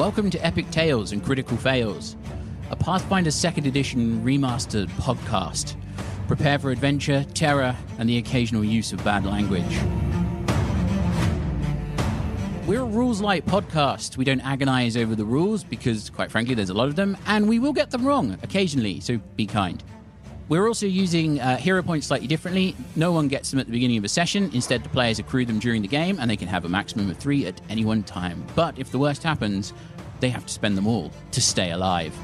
Welcome to Epic Tales and Critical Fails, a Pathfinder 2nd Edition Remastered podcast. Prepare for adventure, terror, and the occasional use of bad language. We're a rules-light podcast. We don't agonize over the rules because, quite frankly, there's a lot of them, and we will get them wrong occasionally, so be kind. We're also using hero points slightly differently. No one gets them at the beginning of a session. Instead, the players accrue them during the game, and they can have a maximum of 3 at any one time. But if the worst happens, they have to spend them all to stay alive.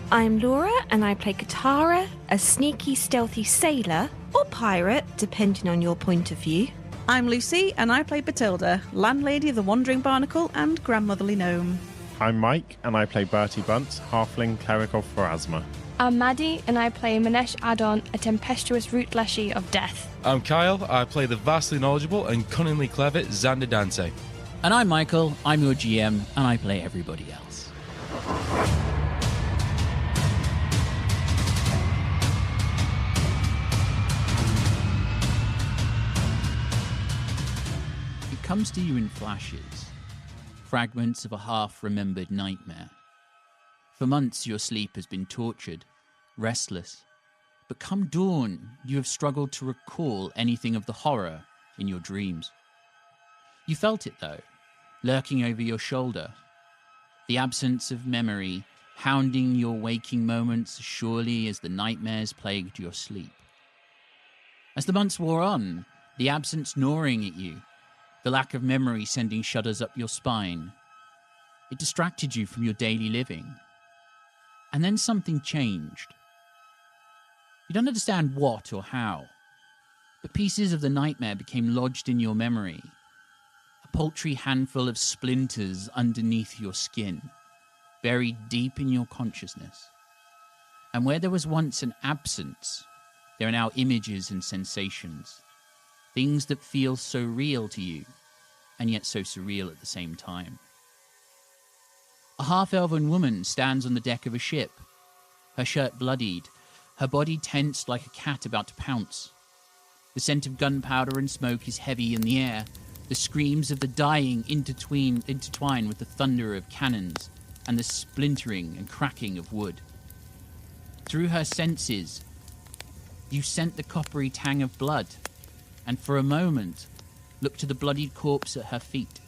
I'm Laura, and I play Katarra, a sneaky, stealthy sailor, or pirate, depending on your point of view. I'm Lucy, and I play Bethilde, landlady of the Wandering Barnacle and grandmotherly gnome. I'm Mike, and I play Bertie Bunce, halfling cleric of Pharasma. I'm Maddy, and I play Minesh Adon, a tempestuous root leshy of death. I'm Kyle, I play the vastly knowledgeable and cunningly clever Xander Dante. And I'm Michael, I'm your GM, and I play everybody else. It comes to you in flashes. Fragments of a half-remembered nightmare. For months your sleep has been tortured, restless. But come dawn, you have struggled to recall anything of the horror in your dreams. You felt it, though, lurking over your shoulder. The absence of memory, hounding your waking moments as surely as the nightmares plagued your sleep. As the months wore on, the absence gnawing at you, the lack of memory sending shudders up your spine. It distracted you from your daily living. And then something changed. You don't understand what or how, but pieces of the nightmare became lodged in your memory. A paltry handful of splinters underneath your skin, buried deep in your consciousness. And where there was once an absence, there are now images and sensations. Things that feel so real to you, and yet so surreal at the same time. A half-elven woman stands on the deck of a ship, her shirt bloodied, her body tensed like a cat about to pounce. The scent of gunpowder and smoke is heavy in the air. The screams of the dying intertwine with the thunder of cannons and the splintering and cracking of wood. Through her senses, you scent the coppery tang of blood, and for a moment, look to the bloodied corpse at her feet.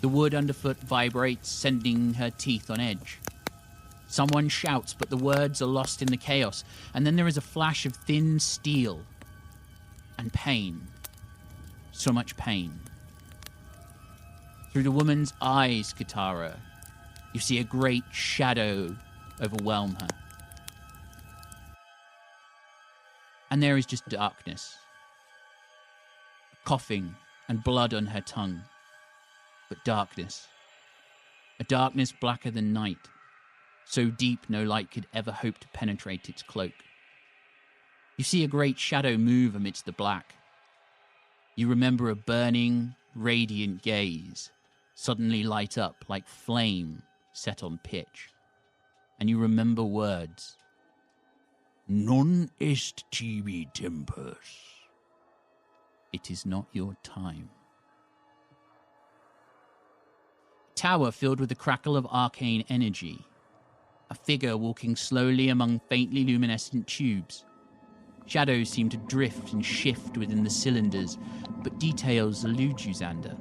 The wood underfoot vibrates, sending her teeth on edge. Someone shouts, but the words are lost in the chaos, and then there is a flash of thin steel. And pain. So much pain. Through the woman's eyes, Katarra, you see a great shadow overwhelm her. And there is just darkness. Coughing and blood on her tongue. But darkness. A darkness blacker than night. So deep no light could ever hope to penetrate its cloak. You see a great shadow move amidst the black. You remember a burning, radiant gaze suddenly light up like flame set on pitch. And you remember words. Non est tibi tempus. It is not your time. Tower filled with the crackle of arcane energy. A figure walking slowly among faintly luminescent tubes. Shadows seem to drift and shift within the cylinders, but details elude you, Xander.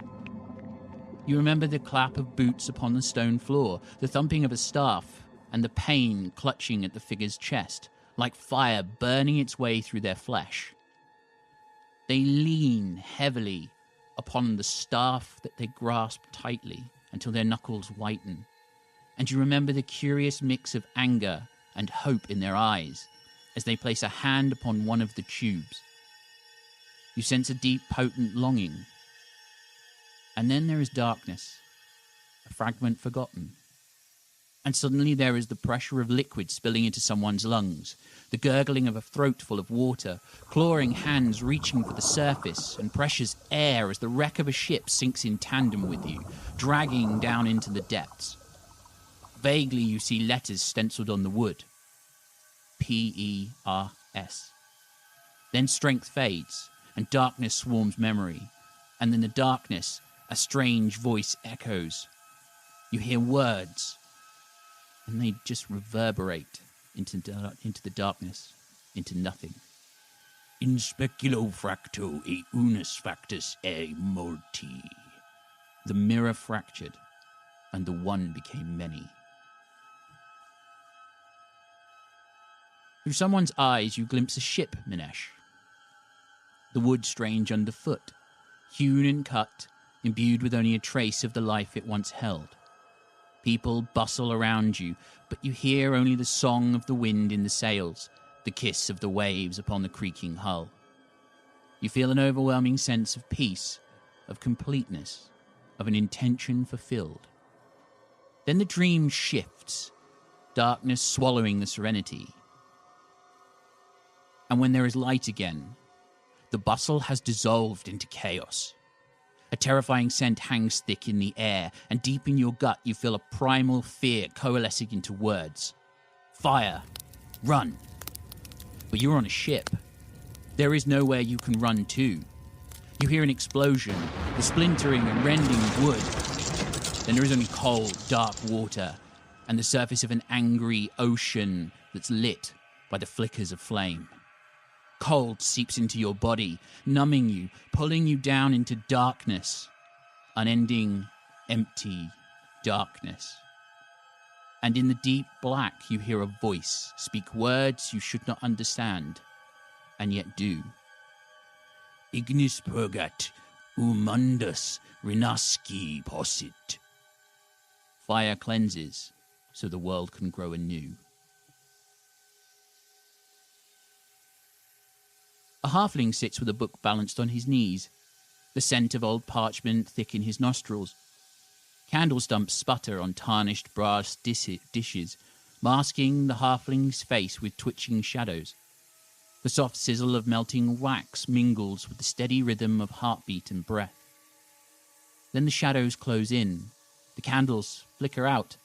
You remember the clap of boots upon the stone floor, the thumping of a staff, and the pain clutching at the figure's chest, like fire burning its way through their flesh. They lean heavily upon the staff that they grasp tightly until their knuckles whiten. And you remember the curious mix of anger and hope in their eyes as they place a hand upon one of the tubes. You sense a deep, potent longing. And then there is darkness, a fragment forgotten. And suddenly there is the pressure of liquid spilling into someone's lungs, the gurgling of a throat full of water, clawing hands reaching for the surface, and precious air as the wreck of a ship sinks in tandem with you, dragging down into the depths. Vaguely you see letters stenciled on the wood. P-E-R-S. Then strength fades, and darkness swarms memory, and in the darkness, a strange voice echoes. You hear words, and they just reverberate into the darkness, into nothing. In speculo fracto e unus factus e multi. The mirror fractured, and the one became many. Through someone's eyes, you glimpse a ship, Minesh. The wood strange underfoot, hewn and cut, imbued with only a trace of the life it once held. People bustle around you, but you hear only the song of the wind in the sails, the kiss of the waves upon the creaking hull. You feel an overwhelming sense of peace, of completeness, of an intention fulfilled. Then the dream shifts, darkness swallowing the serenity. And when there is light again, the bustle has dissolved into chaos. A terrifying scent hangs thick in the air, and deep in your gut you feel a primal fear coalescing into words. Fire! Run! But you're on a ship. There is nowhere you can run to. You hear an explosion, the splintering and rending of wood. Then there is only cold, dark water, and the surface of an angry ocean that's lit by the flickers of flame. Cold seeps into your body, numbing you, pulling you down into darkness. Unending, empty darkness. And in the deep black you hear a voice speak words you should not understand, and yet do. Ignis purgat, mundus renasci possit. Fire cleanses, so the world can grow anew. A halfling sits with a book balanced on his knees, the scent of old parchment thick in his nostrils. Candle stumps sputter on tarnished brass dishes, masking the halfling's face with twitching shadows. The soft sizzle of melting wax mingles with the steady rhythm of heartbeat and breath. Then the shadows close in, the candles flicker out,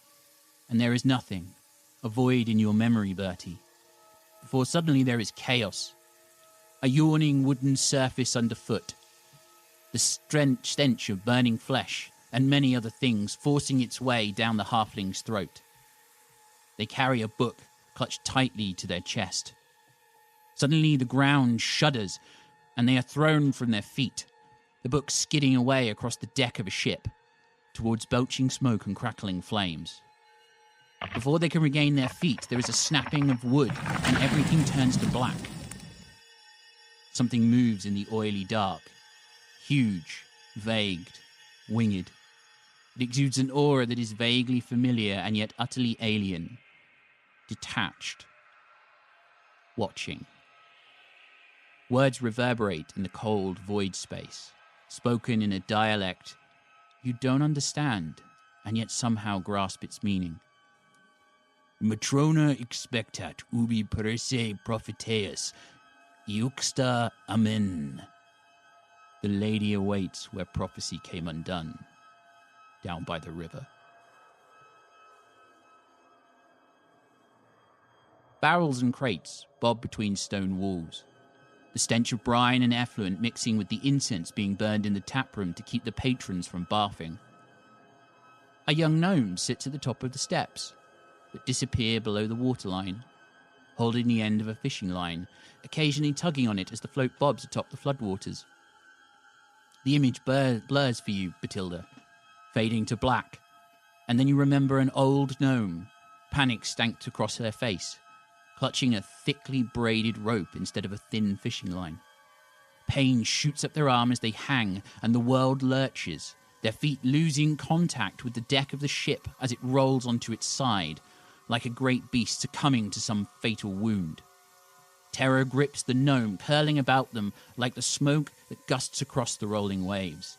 and there is nothing, a void in your memory, Bertie. Before suddenly there is chaos. A yawning wooden surface underfoot, the stench of burning flesh, and many other things forcing its way down the halfling's throat. They carry a book clutched tightly to their chest. Suddenly the ground shudders, and they are thrown from their feet, the book skidding away across the deck of a ship, towards belching smoke and crackling flames. Before they can regain their feet, there is a snapping of wood, and everything turns to black. Something moves in the oily dark, huge, vague, winged. It exudes an aura that is vaguely familiar and yet utterly alien, detached, watching. Words reverberate in the cold void space, spoken in a dialect you don't understand and yet somehow grasp its meaning. Matrona expectat ubi perisse propheteus, Iuxta amen. The lady awaits where prophecy came undone, down by the river. Barrels and crates bob between stone walls, the stench of brine and effluent mixing with the incense being burned in the taproom to keep the patrons from barfing. A young gnome sits at the top of the steps that disappear below the waterline, holding the end of a fishing line, occasionally tugging on it as the float bobs atop the floodwaters. The image blurs for you, Bethilde, fading to black, and then you remember an old gnome, panic stanked across her face, clutching a thickly braided rope instead of a thin fishing line. Pain shoots up their arm as they hang, and the world lurches, their feet losing contact with the deck of the ship as it rolls onto its side, like a great beast succumbing to some fatal wound. Terror grips the gnome, curling about them like the smoke that gusts across the rolling waves.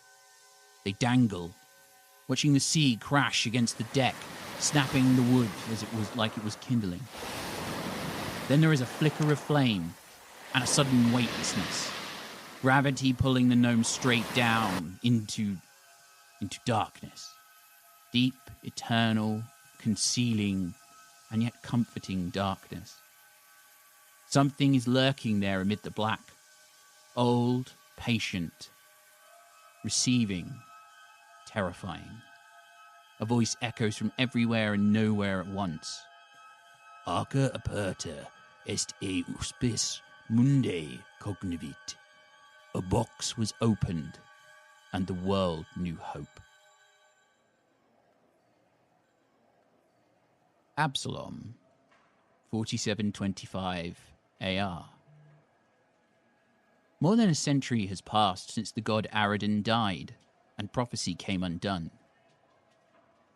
They dangle, watching the sea crash against the deck, snapping the wood as it was kindling. Then there is a flicker of flame and a sudden weightlessness, gravity pulling the gnome straight down into darkness. Deep, eternal, concealing, and yet comforting darkness. Something is lurking there amid the black, old, patient, receiving, terrifying. A voice echoes from everywhere and nowhere at once. Arca aperta est e uspis mundi cognivit. A box was opened, and the world knew hope. Absalom, 4725 AR. More than a century has passed since the god Adon died, and prophecy came undone.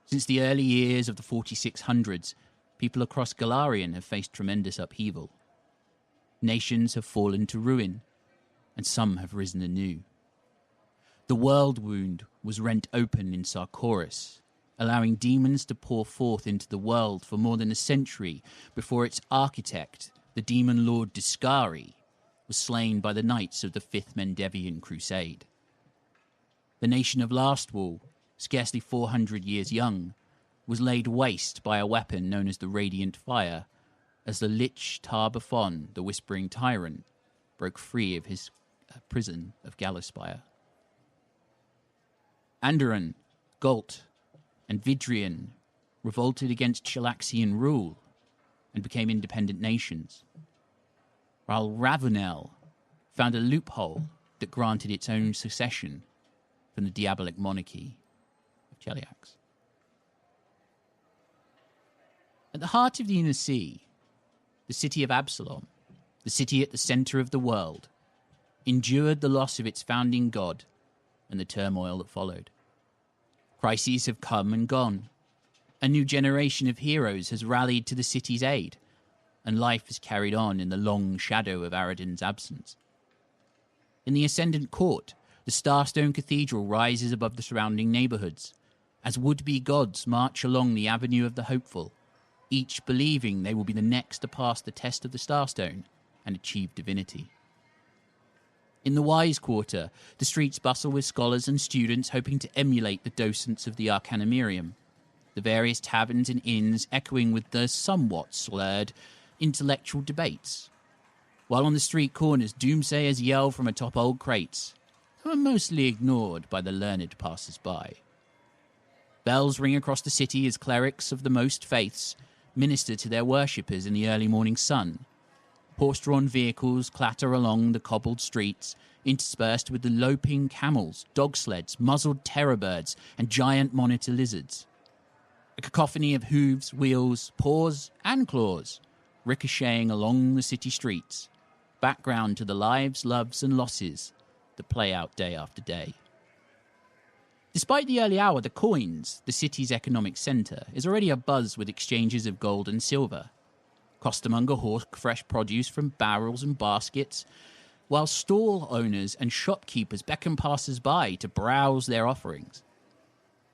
Since the early years of the 4600s, people across Golarion have faced tremendous upheaval. Nations have fallen to ruin, and some have risen anew. The world wound was rent open in Sarkoris, allowing demons to pour forth into the world for more than a century before its architect, the demon lord Discari, was slain by the knights of the Fifth Mendevian Crusade. The nation of Lastwall, scarcely 400 years young, was laid waste by a weapon known as the Radiant Fire, as the Lich Tar-Baphon, the Whispering Tyrant, broke free of his prison of Gallowspire. Anderon, Galt, and Vidrian revolted against Chilaxian rule and became independent nations, while Ravenel found a loophole that granted its own succession from the diabolic monarchy of Cheliax. At the heart of the Inner Sea, the city of Absalom, the city at the centre of the world, endured the loss of its founding god and the turmoil that followed. Crises have come and gone. A new generation of heroes has rallied to the city's aid, and life is carried on in the long shadow of Aradin's absence. In the Ascendant Court, the Starstone Cathedral rises above the surrounding neighbourhoods, as would-be gods march along the Avenue of the Hopeful, each believing they will be the next to pass the test of the Starstone and achieve divinity. In the Wise Quarter, the streets bustle with scholars and students hoping to emulate the docents of the Arcanumerium, the various taverns and inns echoing with the somewhat slurred intellectual debates, while on the street corners doomsayers yell from atop old crates, who are mostly ignored by the learned passers-by. Bells ring across the city as clerics of the most faiths minister to their worshippers in the early morning sun. Horse-drawn vehicles clatter along the cobbled streets, interspersed with the loping camels, dog sleds, muzzled terror birds, and giant monitor lizards. A cacophony of hooves, wheels, paws, and claws ricocheting along the city streets, background to the lives, loves, and losses that play out day after day. Despite the early hour, the Coins, the city's economic centre, is already abuzz with exchanges of gold and silver. Costermonger hawk fresh produce from barrels and baskets, while stall owners and shopkeepers beckon passers-by to browse their offerings.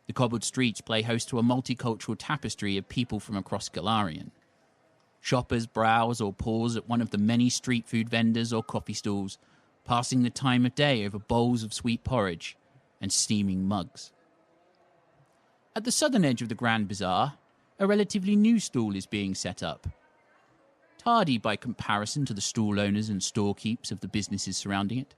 The cobbled streets play host to a multicultural tapestry of people from across Golarion. Shoppers browse or pause at one of the many street food vendors or coffee stalls, passing the time of day over bowls of sweet porridge and steaming mugs. At the southern edge of the Grand Bazaar, a relatively new stall is being set up. Tardy by comparison to the stall owners and storekeepers of the businesses surrounding it.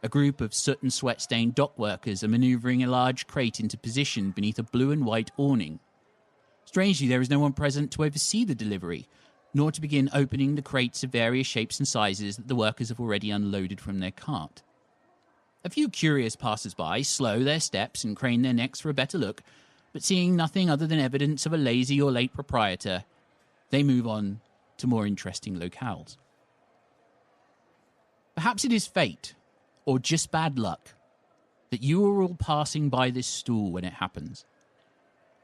A group of soot and sweat-stained dock workers are manoeuvring a large crate into position beneath a blue and white awning. Strangely, there is no one present to oversee the delivery, nor to begin opening the crates of various shapes and sizes that the workers have already unloaded from their cart. A few curious passers-by slow their steps and crane their necks for a better look, but seeing nothing other than evidence of a lazy or late proprietor, they move on to more interesting locales. Perhaps it is fate, or just bad luck, that you are all passing by this stall when it happens.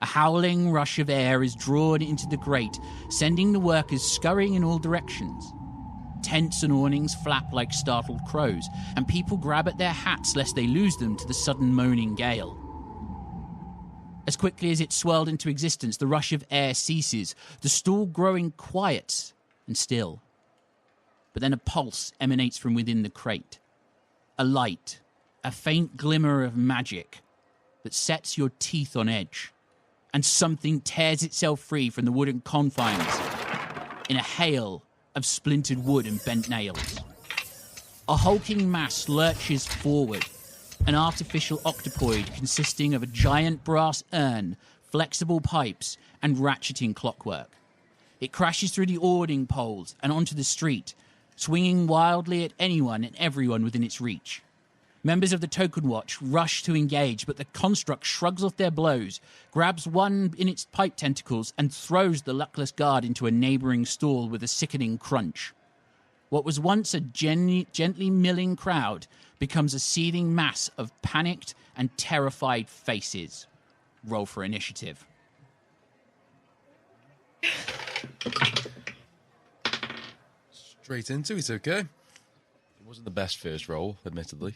A howling rush of air is drawn into the grate, sending the workers scurrying in all directions. Tents and awnings flap like startled crows, and people grab at their hats lest they lose them to the sudden moaning gale. As quickly as it swirled into existence, the rush of air ceases, the stall growing quiet and still. But then a pulse emanates from within the crate. A light, a faint glimmer of magic that sets your teeth on edge, and something tears itself free from the wooden confines in a hail of splintered wood and bent nails. A hulking mass lurches forward, an artificial octopoid consisting of a giant brass urn, flexible pipes, and ratcheting clockwork. It crashes through the awning poles and onto the street, swinging wildly at anyone and everyone within its reach. Members of the Token Watch rush to engage, but the construct shrugs off their blows, grabs one in its pipe tentacles, and throws the luckless guard into a neighbouring stall with a sickening crunch. What was once a gently milling crowd becomes a seething mass of panicked and terrified faces. Roll for initiative. Straight into it, okay? It wasn't the best first roll, admittedly.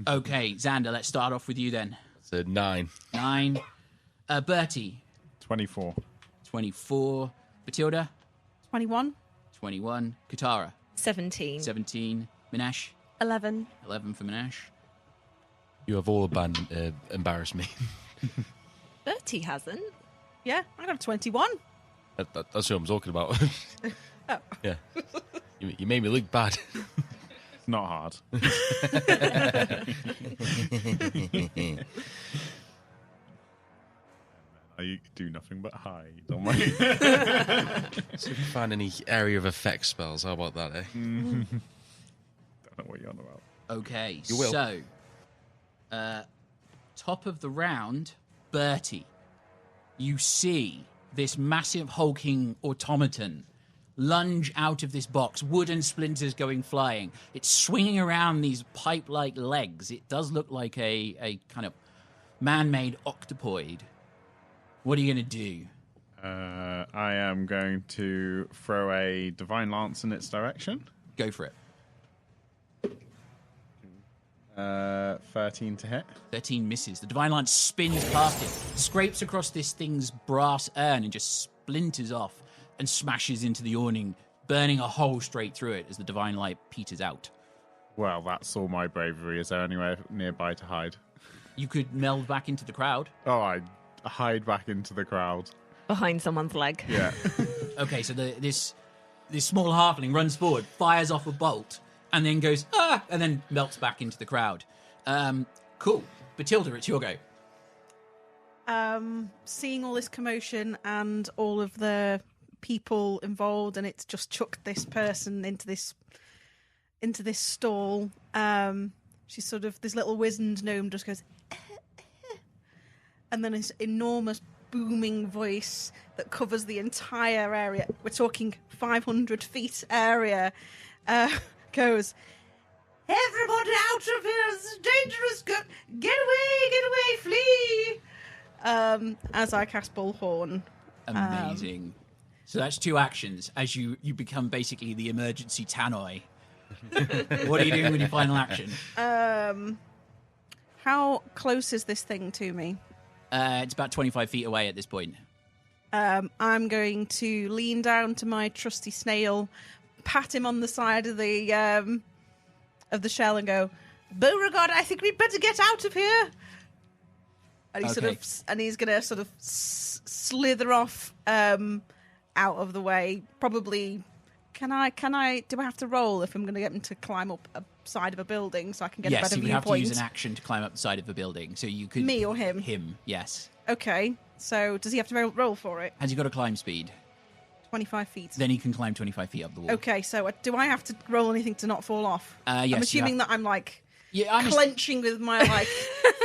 Okay, Xander, let's start off with you then. It's a 9. 9. Bertie. 24. 24. Bethilde. 21. 21. Katarra. 17. 17. Minesh. 11. 11 for Minesh. You have all embarrassed me. Bertie hasn't. Yeah, I got a 21. That's what I'm talking about. Oh. Yeah. You made me look bad. It's not hard. I do nothing but hide on my... See if you find any area of effect spells. How about that, eh? Don't know what you're on about. Okay, You will. so top of the round, Bertie. You see this massive hulking automaton lunge out of this box, wooden splinters going flying. It's swinging around these pipe-like legs. It does look like a kind of man-made octopoid. What are you going to do? I am going to throw a Divine Lance in its direction. Go for it. 13 to hit. 13 misses. The Divine Lance spins past it, scrapes across this thing's brass urn and just splinters off and smashes into the awning, burning a hole straight through it as the Divine Light peters out. Well, that's all my bravery. Is there anywhere nearby to hide? You could meld back into the crowd. Oh, I hide back into the crowd. Behind someone's leg. Yeah. Okay, so this small halfling runs forward, fires off a bolt, and then goes, ah, and then melts back into the crowd. Cool. Bethilde, it's your go. Seeing all this commotion and all of the people involved, and it's just chucked this person into this stall. She's sort of, this little wizened gnome just goes, and then this enormous booming voice that covers the entire area, we're talking 500 feet area, goes, "Everybody out of here, it's dangerous, get away, flee!" As I cast Bullhorn. Amazing. So that's 2 actions as you become basically the emergency tannoy. What are you doing with your final action? How close is this thing to me? It's about 25 feet away at this point. I'm going to lean down to my trusty snail, pat him on the side of the shell, and go, "Beauregard, I think we'd better get out of here." And he's going to sort of slither off out of the way. Probably, do I have to roll if I'm going to get him to climb up a side of a building so I can get a better you would have to viewpoint? use an action to climb up the side of the building. So you could... Me or him? Him, yes. Okay, so does he have to roll for it? Has he got a climb speed? 25 feet. Then he can climb 25 feet up the wall. Okay, so do I have to roll anything to not fall off? Yes. I'm assuming that I'm like... Yeah, clenching with my like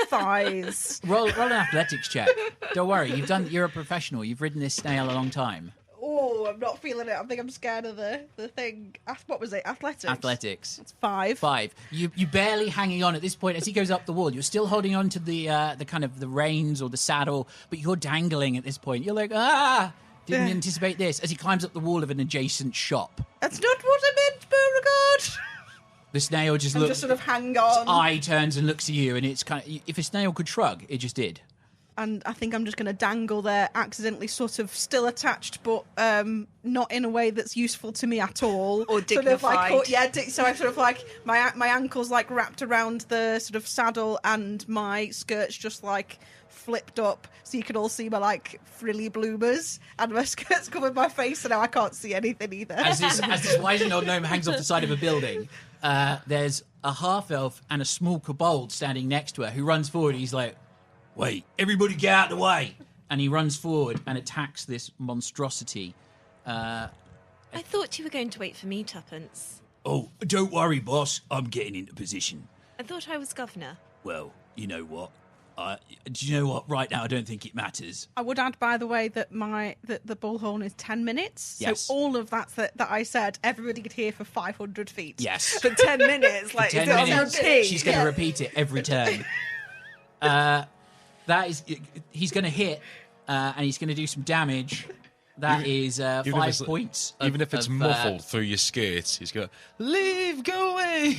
thighs. Roll an athletics check. Don't worry, you're a professional. You've ridden this snail a long time. Oh, I'm not feeling it. I think I'm scared of the thing. What was it? Athletics. Athletics. It's 5. 5. You barely hanging on at this point as he goes up the wall. You're still holding on to the kind of the reins or the saddle, but you're dangling at this point. You're like, ah! Didn't anticipate this as he climbs up the wall of an adjacent shop. That's not what I meant, Beauregard. The snail just looks. Just sort of hang on. Its eye turns and looks at you, and it's kind of, if a snail could shrug, it just did. And I think I'm just going to dangle there, accidentally sort of still attached, but not in a way that's useful to me at all. Or dignified. Sort of like, so I sort of like, my ankle's like wrapped around the sort of saddle and my skirt's just like flipped up so you can all see my like frilly bloomers, and my skirt's covered my face, so now I can't see anything either. As this wizened old gnome hangs off the side of a building, there's a half-elf and a small kobold standing next to her who runs forward. He's like, wait, everybody get out of the way. And he runs forward and attacks this monstrosity. I thought you were going to wait for me, Tuppence. Oh, don't worry, boss. I'm getting into position. I thought I was governor. Well, you know what? Do you know what? Right now, I don't think it matters. I would add, by the way, that the bullhorn is 10 minutes. Yes. So all of that I said, everybody could hear for 500 feet. Yes. For 10 minutes. Like, 10 is it on minutes. repeat? She's going to repeat it every turn. He's going to hit, and he's going to do some damage. That is 5 points. Even if it's muffled through your skirts, he's going, leave, go away.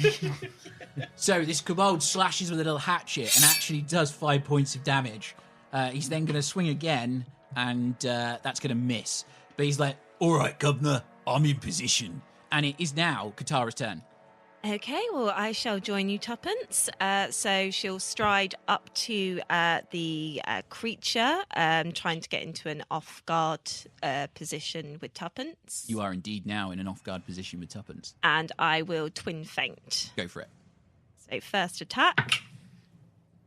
So this kobold slashes with a little hatchet and actually does 5 points of damage. He's then going to swing again, and that's going to miss. But he's like, all right, governor, I'm in position. And it is now Katarra's turn. Okay, well, I shall join you, Tuppence. So she'll stride up to the creature, trying to get into an off-guard position with Tuppence. You are indeed now in an off-guard position with Tuppence. And I will twin feint. Go for it. So first attack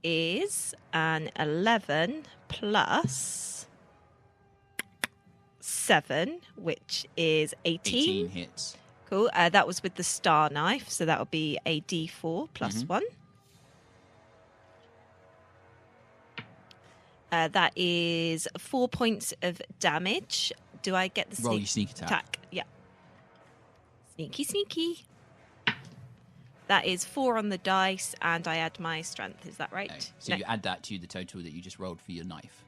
is an 11 plus 7, which is 18. 18 hits. Cool. That was with the star knife, so that will be a D4 plus 1. That is 4 points of damage. Do I get the Roll your sneak attack. Yeah. Sneaky, sneaky. That is 4 on the dice, and I add my strength. Is that right? Okay. So you add that to the total that you just rolled for your knife.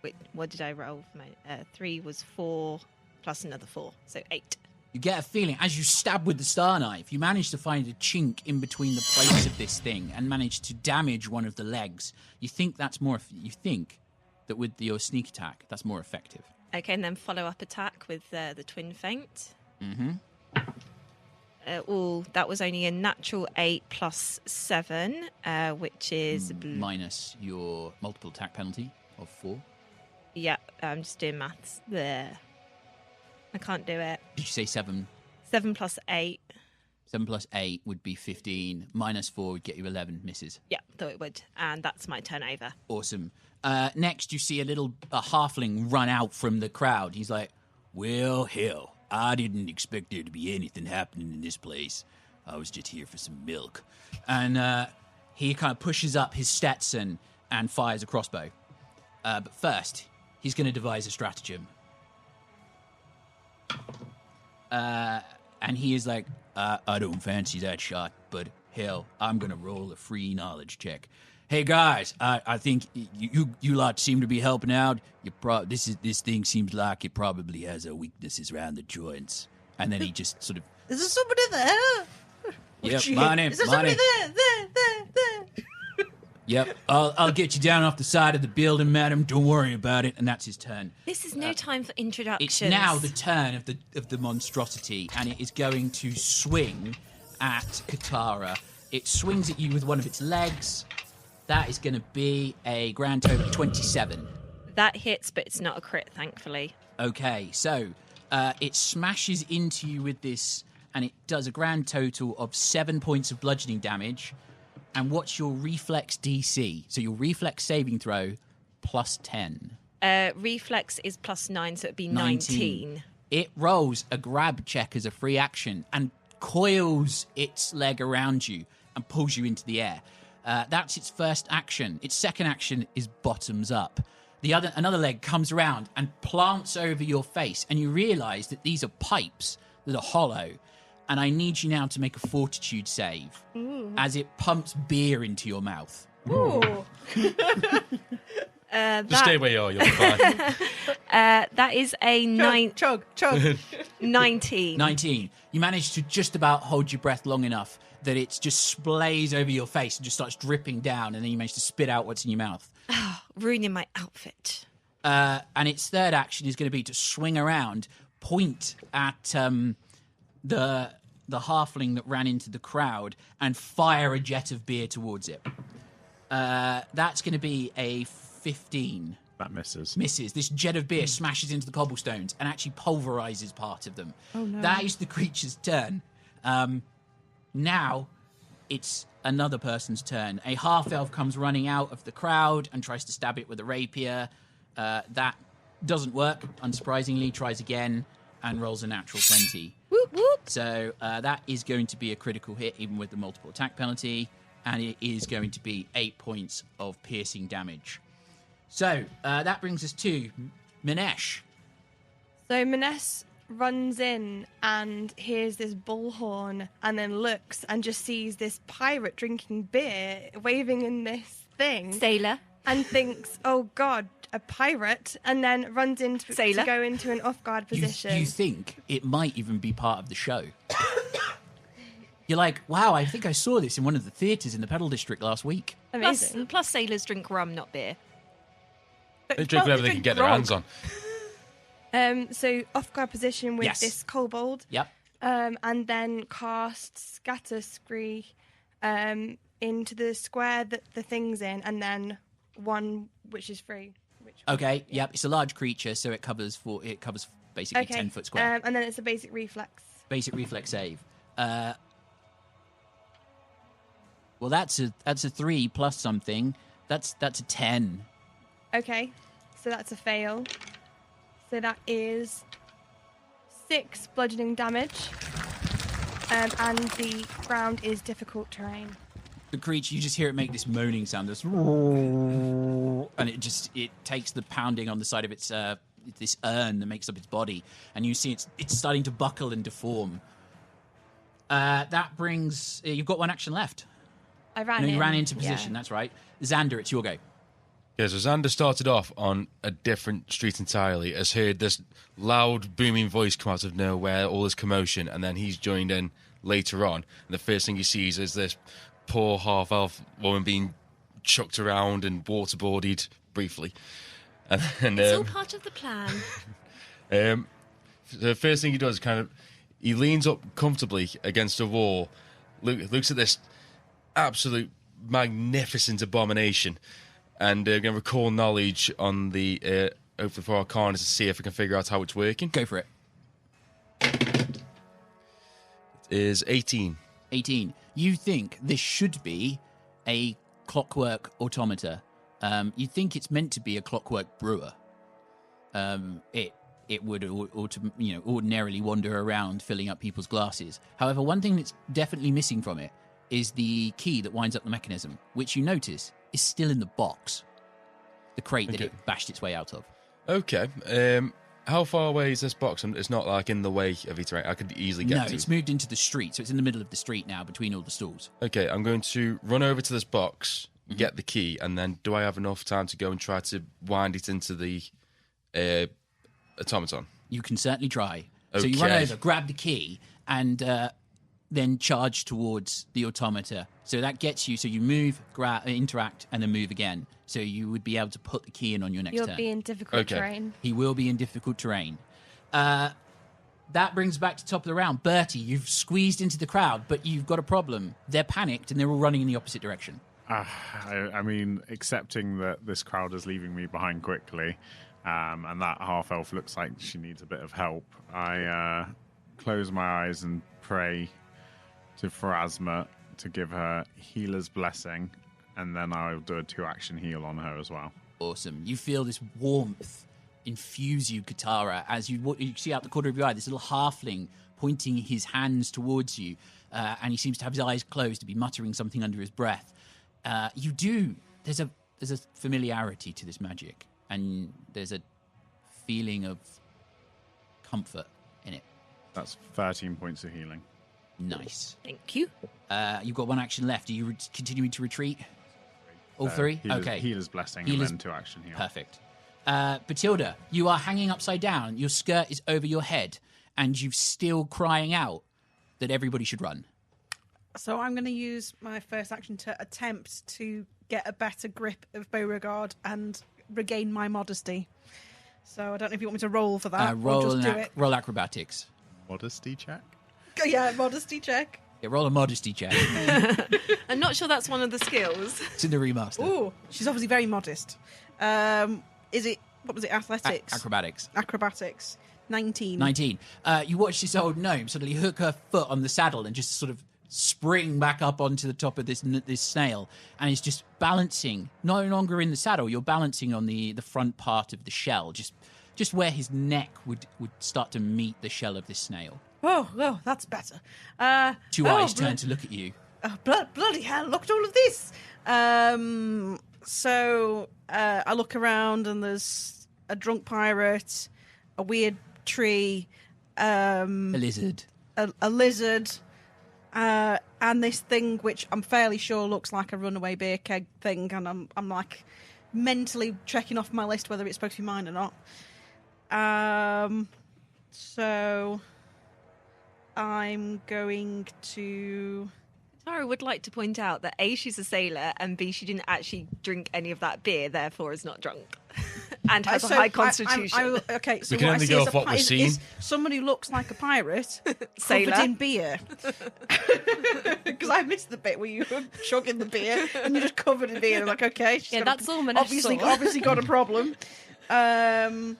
Wait, what did I roll? For my 3 was 4 plus another 4, so 8. You get a feeling, as you stab with the star knife, you manage to find a chink in between the plates of this thing and manage to damage one of the legs. You think that's more. You think that with your sneak attack, that's more effective. Okay, and then follow up attack with the twin feint. Mm-hmm. That was only a natural 8 plus 7, which is minus your multiple attack penalty of 4. Yeah, I'm just doing maths there. I can't do it. Did you say 7? 7 plus 8. 7 plus 8 would be 15. Minus 4 would get you 11. Misses. Yeah, thought it would. And that's my turn over. Awesome. Next, you see a halfling run out from the crowd. He's like, well, hell, I didn't expect there to be anything happening in this place. I was just here for some milk. And he kind of pushes up his Stetson and fires a crossbow. But first, he's going to devise a stratagem. And he is like, I don't fancy that shot, but hell, I'm gonna roll a free knowledge check. Hey guys, I think you lot seem to be helping out. This thing seems like it probably has weaknesses around the joints. And then he just sort of, Is there somebody there? yep, my name. Is there somebody there? Yep, I'll get you down off the side of the building, madam. Don't worry about it. And that's his turn. This is no time for introductions. It's now the turn of the monstrosity, and it is going to swing at Katarra. It swings at you with one of its legs. That is going to be a grand total of 27. That hits, but it's not a crit, thankfully. Okay, so it smashes into you with this, and it does a grand total of 7 points of bludgeoning damage. And what's your reflex DC? So your reflex saving throw plus 10. Reflex is plus 9, so it'd be 19. It rolls a grab check as a free action and coils its leg around you and pulls you into the air. That's its first action. Its second action is bottoms up. Another leg comes around and plants over your face, and you realise that these are pipes that are hollow. And I need you now to make a fortitude save as it pumps beer into your mouth. Ooh. Just stay where you are, you'll be fine. That is a Chug. 19. 19. You manage to just about hold your breath long enough that it just splays over your face and just starts dripping down, and then you manage to spit out what's in your mouth. Ruining my outfit. And its third action is going to be to swing around, point at the halfling that ran into the crowd, and fire a jet of beer towards it. That's going to be a 15. That misses. Misses. This jet of beer smashes into the cobblestones and actually pulverizes part of them. Oh, no. That is the creature's turn. Now it's another person's turn. A half-elf comes running out of the crowd and tries to stab it with a rapier. That doesn't work, unsurprisingly. Tries again and rolls a natural 20. Whoop, whoop. So that is going to be a critical hit, even with the multiple attack penalty. And it is going to be 8 points of piercing damage. So that brings us to Minesh. So Minesh runs in and hears this bullhorn and then looks and just sees this pirate drinking beer waving in this thing. Sailor. And thinks, oh God, a pirate, and then runs into Sailor. to go into an off-guard position. You think it might even be part of the show. You're like, wow, I think I saw this in one of the theatres in the Pedal District last week. Amazing. Plus sailors drink rum, not beer. They drink whatever they can get their hands on. So off-guard position with Yes. this kobold. Yep. And then cast Scatter Scree into the square that the thing's in, and then one which is free. Okay, yep. It's a large creature, so it covers basically 10-foot square. And then it's a basic reflex. Basic reflex save. Well, that's a 3 plus something. That's a 10. Okay, so that's a fail. So that is 6 bludgeoning damage. And the ground is difficult terrain. The creature, you just hear it make this moaning sound, this, and it takes the pounding on the side of its this urn that makes up its body, and you see it's starting to buckle and deform. That brings you've got one action left. I ran No, in. you ran into position. Yeah. That's right. Xander, it's your go. Yeah, so Xander started off on a different street entirely, has heard this loud, booming voice come out of nowhere, all this commotion, and then he's joined in later on. And the first thing he sees is this poor half-elf woman being chucked around and waterboarded briefly. And It's all part of the plan. the first thing he does is he leans up comfortably against a wall, looks at this absolute magnificent abomination, and going to recall knowledge on the open for Arcana to see if I can figure out how it's working. Go for it. It is 18. 18. You think this should be a clockwork automata. You think it's meant to be a clockwork brewer. It would ordinarily wander around filling up people's glasses. However, one thing that's definitely missing from it is the key that winds up the mechanism, which you notice is still in the box, the crate that it bashed its way out of. Okay. How far away is this box? It's not like in the way of it, right? I could easily get to. No, it's moved into the street, so it's in the middle of the street now between all the stalls. Okay, I'm going to run over to this box, get the key, and then do I have enough time to go and try to wind it into the automaton? You can certainly try. Okay. So you run over, grab the key, and then charge towards the automata. So that gets you, so you move, interact, and then move again. So you would be able to put the key in on your next You'll turn. be in difficult Okay. terrain. He will be in difficult terrain. That brings back to top of the round. Bertie, you've squeezed into the crowd, but you've got a problem. They're panicked, and they're all running in the opposite direction. I mean, accepting that this crowd is leaving me behind quickly, and that half-elf looks like she needs a bit of help, I close my eyes and pray to Pharasma to give her healer's blessing, and then I'll do a 2-action heal on her as well. Awesome. You feel this warmth infuse you, Katarra, as you see out the corner of your eye, this little halfling pointing his hands towards you, and he seems to have his eyes closed, to be muttering something under his breath. There's a familiarity to this magic, and there's a feeling of comfort in it. That's 13 points of healing. Nice. Thank you. You've got one action left. Are you continuing to retreat? All three? Okay. Healer's blessing Healer's- and then 2-action heal. Perfect. Bethilde, you are hanging upside down. Your skirt is over your head, and you're still crying out that everybody should run. So I'm going to use my first action to attempt to get a better grip of Beauregard and regain my modesty. So I don't know if you want me to roll for that or just do it. Roll acrobatics. Modesty check? Yeah, modesty check. Yeah, roll a modesty check. I'm not sure that's one of the skills. It's in the remaster. Oh, she's obviously very modest. Is it, what was it, athletics? Acrobatics. Acrobatics. 19. 19. You watch this old gnome suddenly hook her foot on the saddle and just sort of spring back up onto the top of this snail, and is just balancing, no longer in the saddle, you're balancing on the front part of the shell, just where his neck would start to meet the shell of this snail. Oh, that's better. Two eyes turn to look at you. Oh, bloody hell, look at all of this. So I look around and there's a drunk pirate, a weird tree, A lizard. a lizard, and this thing which I'm fairly sure looks like a runaway beer keg thing, and I'm like mentally checking off my list whether it's supposed to be mine or not. So I'm going to... Tara would like to point out that A, she's a sailor, and B, she didn't actually drink any of that beer, therefore is not drunk. And has a high constitution. Okay, so We can what I only see go is off what we're is seeing. someone who looks like a pirate Sailor. covered in beer. Because I missed the bit where you were chugging the beer and you're just covered in beer. I'm like, okay, she's Yeah, got that's all Minesh saw. obviously got a problem. I'm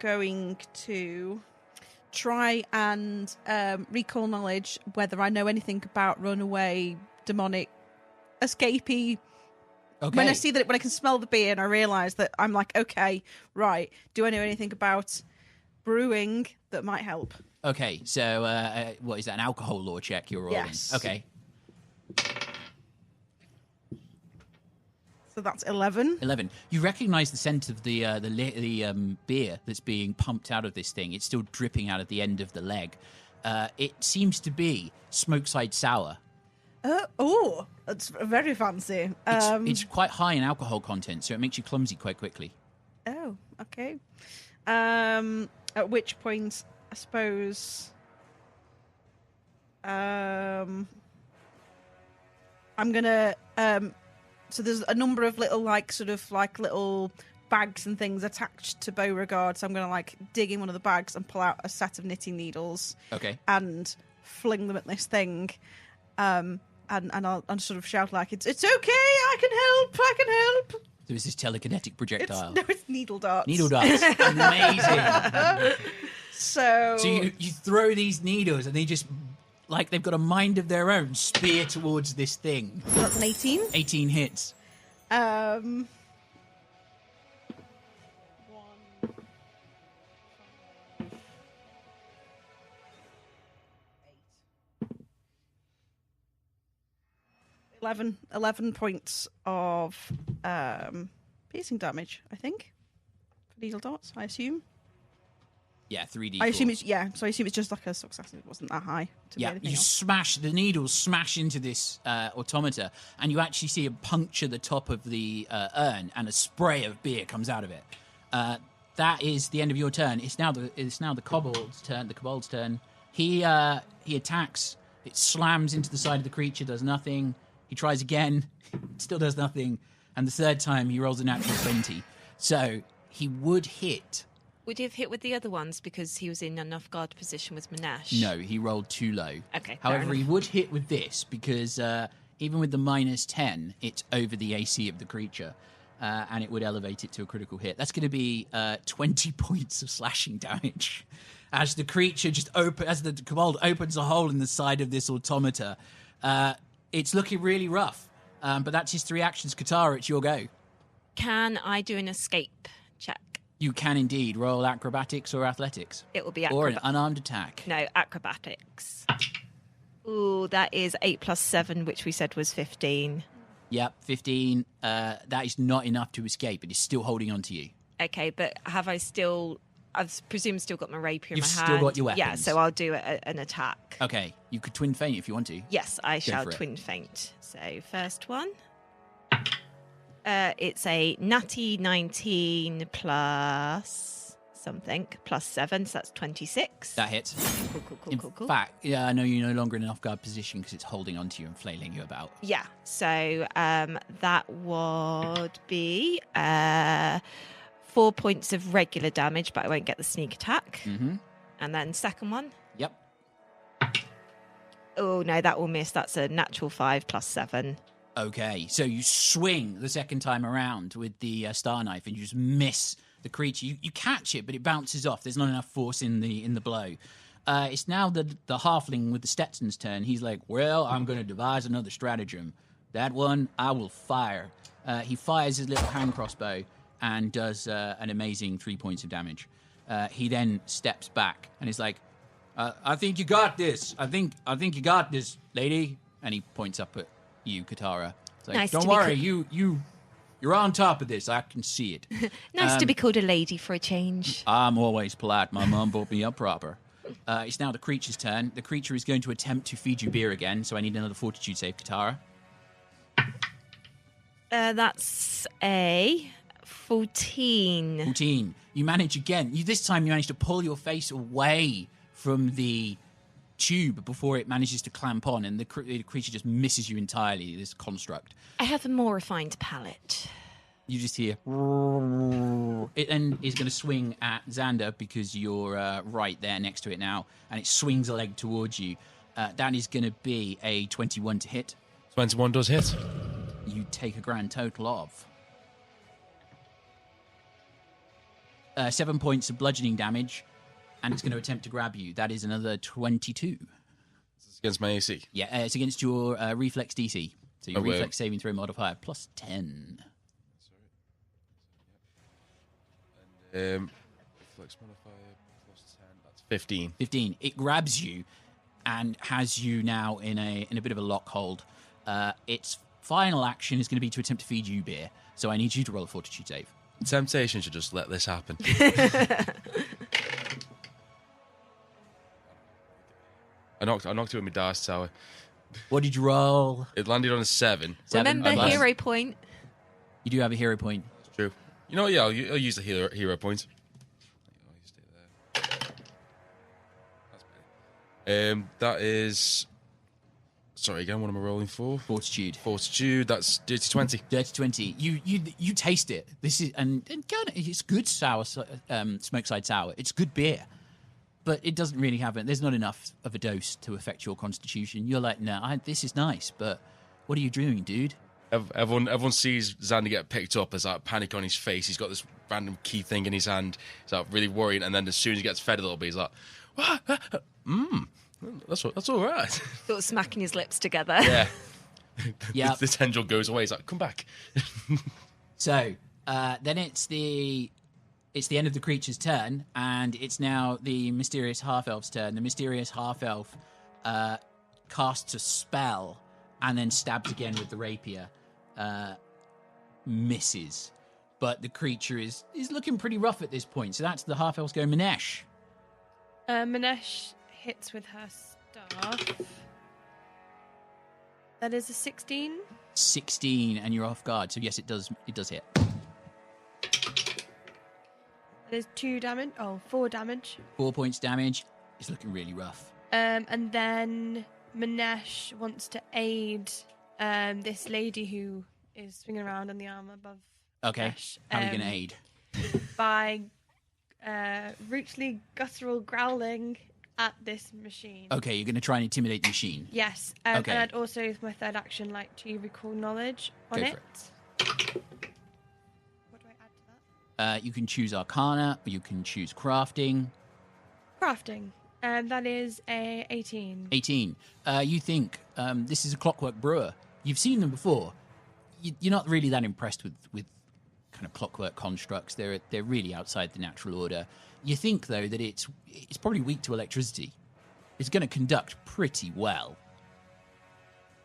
going to try and recall knowledge whether I know anything about runaway demonic escapee. Okay. When I see that, when I can smell the beer and I realise that, I'm like, okay, right, do I know anything about brewing that might help? Okay, so what is that, an alcohol law check you're rolling? Yes. Okay. So that's 11. 11. You recognise the scent of the beer that's being pumped out of this thing. It's still dripping out of the end of the leg. It seems to be Smokeside Sour. Oh, that's very fancy. It's quite high in alcohol content, so it makes you clumsy quite quickly. Oh, okay. At which point, I suppose, I'm gonna. So there's a number of little, little bags and things attached to Beauregard. So I'm gonna dig in one of the bags and pull out a set of knitting needles. Okay. And fling them at this thing. And I'll sort of shout it's okay, I can help. There was this telekinetic projectile. It's needle darts. Needle darts. Amazing. So you throw these needles and they just, like they've got a mind of their own, spear towards this thing. That's an 18. 18 hits. One. 11 points of piercing damage, I think, for needle darts, I assume. Yeah, 3D. I assume it's just like a success. It wasn't that high to be Yeah, anything you else. smash, the needles smash into this automata, and you actually see it puncture the top of the urn, and a spray of beer comes out of it. That is the end of your turn. It's now the kobold's turn. The kobold's turn. He attacks. It slams into the side of the creature. Does nothing. He tries again. Still does nothing. And the third time he rolls a natural 20. So he would hit. Would he have hit with the other ones because he was in an off-guard position with Minesh? No, he rolled too low. Okay, fair However, he enough. would hit with this because even with the minus 10, it's over the AC of the creature. And it would elevate it to a critical hit. That's going to be 20 points of slashing damage. As the creature as the kobold opens a hole in the side of this automata. It's looking really rough. But that's his 3 actions. Katarra, it's your go. Can I do an escape check? You can indeed roll acrobatics or athletics. It will be Or an unarmed attack. No, acrobatics. Ooh, that is 8 plus 7, which we said was 15. Yep, 15. That is not enough to escape. It is still holding on to you. Okay, but I've presumed still got my rapier in You've my still hand. got your Yeah, weapons. so I'll do an attack. Okay, you could twin feint if you want to. Yes, I shall for it. twin feint. So first one. It's a natty 19 plus something, plus 7, so that's 26. That hits. Cool, In cool. fact, yeah, I know you're no longer in an off-guard position because it's holding onto you and flailing you about. Yeah, so that would be 4 points of regular damage, but I won't get the sneak attack. Mm-hmm. And then second one. Yep. Oh, no, that will miss. That's a natural 5 plus 7. Okay, so you swing the second time around with the star knife and you just miss the creature. You catch it, but it bounces off. There's not enough force in the blow. It's now the halfling with the Stetson's turn. He's like, well, I'm going to devise another stratagem. That one, I will fire. He fires his little hand crossbow and does an amazing 3 points of damage. He then steps back and is like, I think you got this. I think you got this, lady. And he points up at you, Katarra. It's like, Nice don't to be worry, you're on top of this. I can see it. Nice to be called a lady for a change. I'm always polite. My mum brought me up proper. It's now the creature's turn. The creature is going to attempt to feed you beer again, so I need another fortitude save, Katarra. That's a 14. 14. You manage again. This time you manage to pull your face away from the tube before it manages to clamp on, and the creature just misses you entirely, this construct. I have a more refined palate. You just hear... It then is going to swing at Xander because you're right there next to it now, and it swings a leg towards you. That is going to be a 21 to hit. 21 does hit. You take a grand total of 7 points of bludgeoning damage, and it's going to attempt to grab you. That is another 22. It's against my AC. Yeah, it's against your reflex DC. So your wait. reflex saving throw modifier plus 10. Reflex modifier plus 10. That's 15. 15. It grabs you and has you now in a bit of a lock hold. Its final action is going to be to attempt to feed you beer. So I need you to roll a fortitude save. Temptation to just let this happen. I knocked it with my dice tower. What did you roll? It landed on a 7. Remember I must- hero point. You do have a hero point. True. You know what? Yeah, I'll use the hero point. I'll use it there. That's better. That is. Sorry, again. What am I rolling for? Fortitude. Fortitude. That's dirty 20. Dirty 20. You taste it. This is and God, it's good sour smoke side sour. It's good beer, but it doesn't really have it. There's not enough of a dose to affect your constitution. You're like, no, this is nice, but what are you doing, dude? Everyone sees Xander get picked up. There's like panic on his face. He's got this random key thing in his hand. He's like really worried, and then as soon as he gets fed a little bit, he's like, that's all right. Sort of smacking his lips together. Yeah. Yeah. The tendril goes away. He's like, come back. So then it's the end of the creature's turn, and it's now the mysterious half-elf's turn. The mysterious half-elf casts a spell and then stabs again with the rapier. Misses. But the creature is looking pretty rough at this point. So that's the half-elf's go. Minesh. Minesh hits with her staff. That is a 16. 16, and you're off guard. So yes, it does hit. That is 4 damage. 4 points damage. It's looking really rough. And then Minesh wants to aid this lady who is swinging around on the arm above. Okay. Minesh, How are you going to aid? by rudely guttural growling at this machine. Okay, you're going to try and intimidate the machine. Yes. Okay. And I'd also, with my third action, like to recall knowledge on Go it. for What do I add to that? You can choose Arcana, or you can choose Crafting. Crafting. That is a 18. 18. You think this is a clockwork brewer. You've seen them before. You're not really that impressed with kind of clockwork constructs. They're really outside the natural order. You think, though, that it's probably weak to electricity. It's going to conduct pretty well.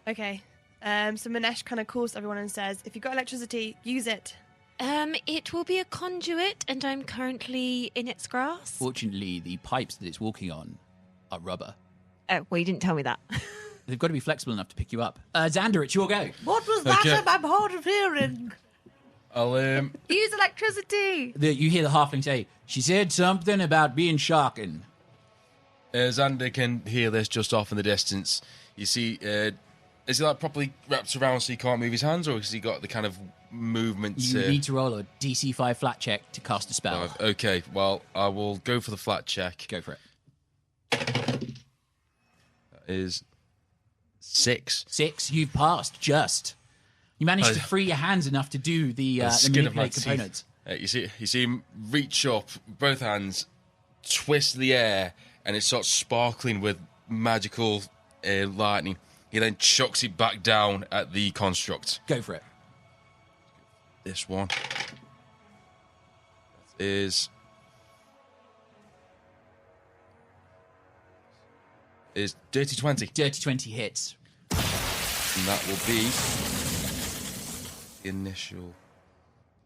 Okay. So Minesh kind of calls to everyone and says, if you've got electricity, use it. It will be a conduit, and I'm currently in its grasp. Fortunately, the pipes that it's walking on are rubber. Oh, well, you didn't tell me that. They've got to be flexible enough to pick you up. Xander, it's your go. What was that Okay. I'm hard of hearing? I'll Use electricity! You hear the halfling say, she said something about being shocking. Xander can hear this just off in the distance. You see, is he like properly wrapped around so he can't move his hands, or has he got the kind of movement? You need to roll a DC 5 flat check to cast a spell. Okay, well, I will go for the flat check. Go for it. That is 6. 6, you've passed, just. You managed to free your hands enough to do the Skin of my manipulate components. teeth. You see him reach up, both hands, twist the air, and it starts sparkling with magical lightning. He then chucks it back down at the construct. Go for it. This one is dirty 20. Dirty 20 hits. And that will be the initial.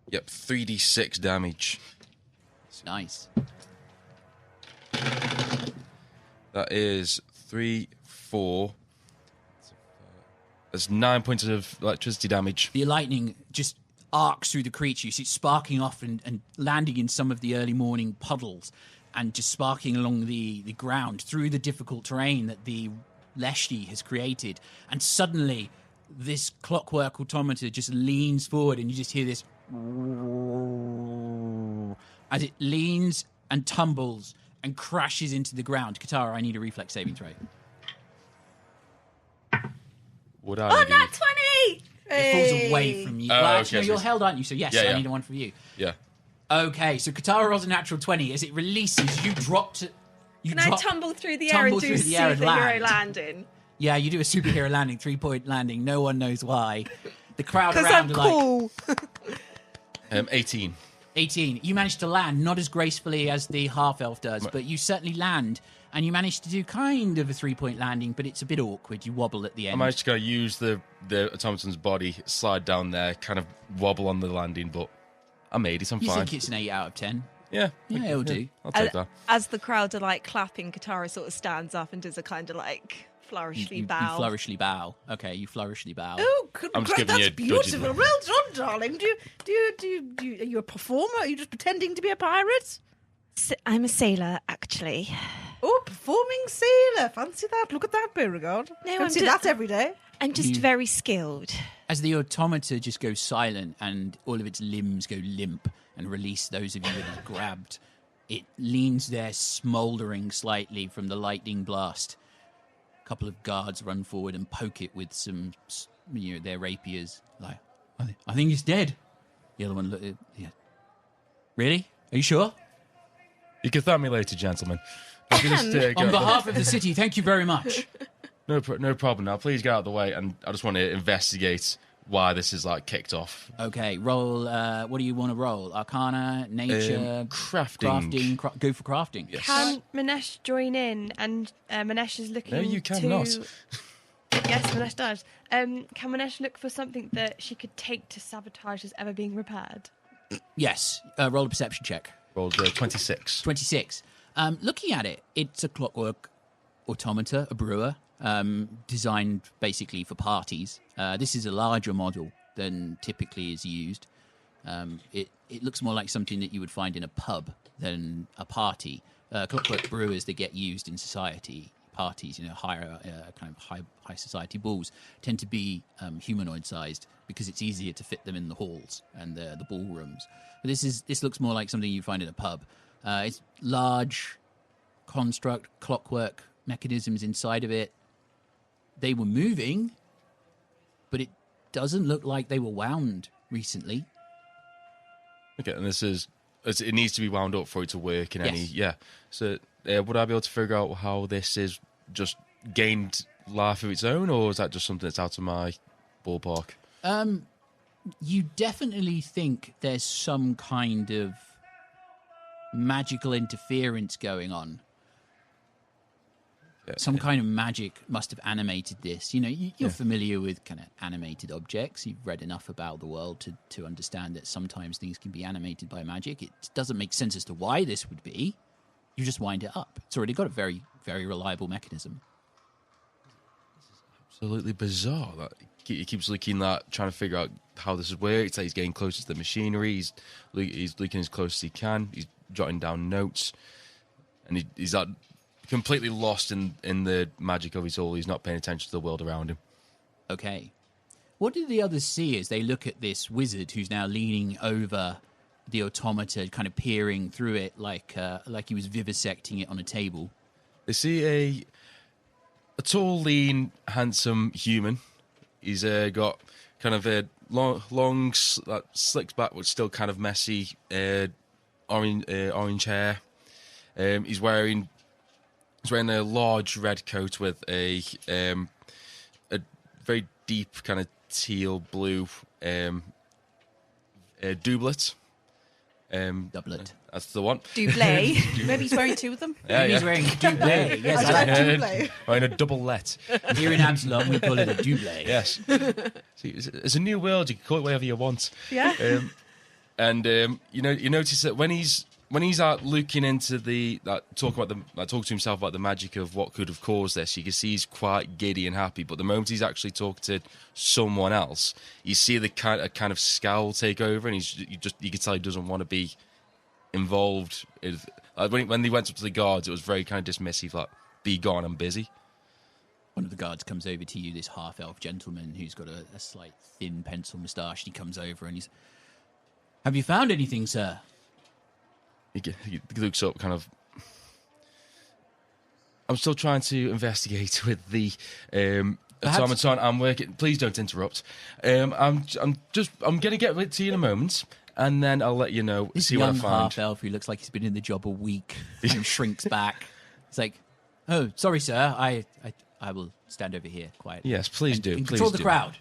Yep, 3d6 damage. Nice. That is 3, 4. That's 9 points of electricity damage. The lightning just arcs through the creature. You see it sparking off and landing in some of the early morning puddles and just sparking along the ground through the difficult terrain that the Leshti has created. And suddenly, this clockwork automata just leans forward and you just hear this as it leans and tumbles and crashes into the ground. Katarra, I need a reflex saving throw. Would I? Oh, nat 20! It falls away from you. Oh, Well, actually, okay, no, you're so- held, aren't you? So yes, Yeah, I yeah. need a one for you. Yeah. Okay, so Katarra rolls a natural 20. As it releases, you drop to... Can I tumble through the air and do a through the air and superhero land. landing? Yeah, you do a superhero landing, 3-point landing. No one knows why. The crowd Because around I'm are like... cool. 18. 18. You manage to land, not as gracefully as the half-elf does, but you certainly land, and you manage to do kind of a 3-point landing, but it's a bit awkward. You wobble at the I end. managed to go use the automaton's body, slide down there, kind of wobble on the landing, but I made it. I'm You fine. think it's an 8 out of 10? Yeah. Yeah, it'll do. I'll take that. As the crowd are like clapping, Katarra sort of stands up and does a kind of like flourishly You bow. flourishly bow. Okay, you flourishly bow. Oh, I'm just great, giving you that's a dodgy beautiful. look. Well done, darling. Are you a performer? Are you just pretending to be a pirate? I'm a sailor, actually. Oh, performing sailor. Fancy that. Look at that, Beauregard. No, Don't I'm see ju- that every day. I'm just very skilled. As the automata just goes silent and all of its limbs go limp and release those of you that it grabbed, it leans there smouldering slightly from the lightning blast. A couple of guards run forward and poke it with some, their rapiers. Like, I think it's dead. The other one looked at yeah. Really? Are you sure? You can thank me later, gentlemen. If you just, On go- behalf of the city, thank you very much. no problem. Now, please get out of the way, and I just want to investigate why this is like kicked off. Okay, roll. What do you want to roll? Arcana, nature, Crafting. Go for crafting. Yes. Can Minesh join in? And Minesh is looking No, you cannot. Yes, Minesh does. Can Minesh look for something that she could take to sabotage as ever being repaired? Yes. Roll a perception check. Rolled 26. 26. Looking at it, it's a clockwork automata, a brewer, designed basically for parties. This is a larger model than typically is used. It looks more like something that you would find in a pub than a party. Clockwork brewers that get used in society parties, higher kind of high society balls tend to be humanoid sized because it's easier to fit them in the halls and the ballrooms. But this looks more like something you find in a pub. It's large construct, clockwork mechanisms inside of it. They were moving, but it doesn't look like they were wound recently. Okay, and it needs to be wound up for it to work in any. Yes. Yeah. So would I be able to figure out how this is just gained life of its own, or is that just something that's out of my ballpark? You definitely think there's some kind of magical interference going on. Some kind of magic must have animated this. You're familiar with kind of animated objects. You've read enough about the world to understand that sometimes things can be animated by magic. It doesn't make sense as to why this would be. You just wind it up. It's already got a very, very reliable mechanism. Absolutely bizarre. That he keeps looking at, trying to figure out how this would work. He's getting closer to the machinery. He's looking as close as he can. He's jotting down notes, and he's completely lost in the magic of it all. He's not paying attention to the world around him. Okay. What do the others see as they look at this wizard who's now leaning over the automata, kind of peering through it like he was vivisecting it on a table? They see a tall, lean, handsome human. He's got kind of a long slicked back, but still kind of messy orange hair. He's wearing He's wearing a large red coat with a very deep kind of teal blue doublet. Doublet. That's the one. Doublé. Maybe he's wearing two of them. Yeah, He's wearing doublé. Yes, I I like like doublé. Wearing a doublet. Here in Absalom, we call it a doublé. Yes. See, it's a new world. You can call it whatever you want. Yeah. You notice that when he's out looking into talking to himself about the magic of what could have caused this, you can see he's quite giddy and happy. But the moment he's actually talking to someone else, you see the kind of scowl take over, and you can tell he doesn't want to be involved. When they went up to the guards, it was very kind of dismissive, like, be gone, I'm busy. One of the guards comes over to you, this half-elf gentleman who's got a slight thin pencil moustache. He comes over and he's, have you found anything, sir? He looks up, kind of. I'm still trying to investigate with the automaton. I'm working. Please don't interrupt. I'm going to get to you in a moment, and then I'll let you know. This see what I young find. half-elf who looks like he's been in the job a week and shrinks back. It's like, oh, sorry, sir. I will stand over here quietly. Yes, please do. And Please control do. the crowd.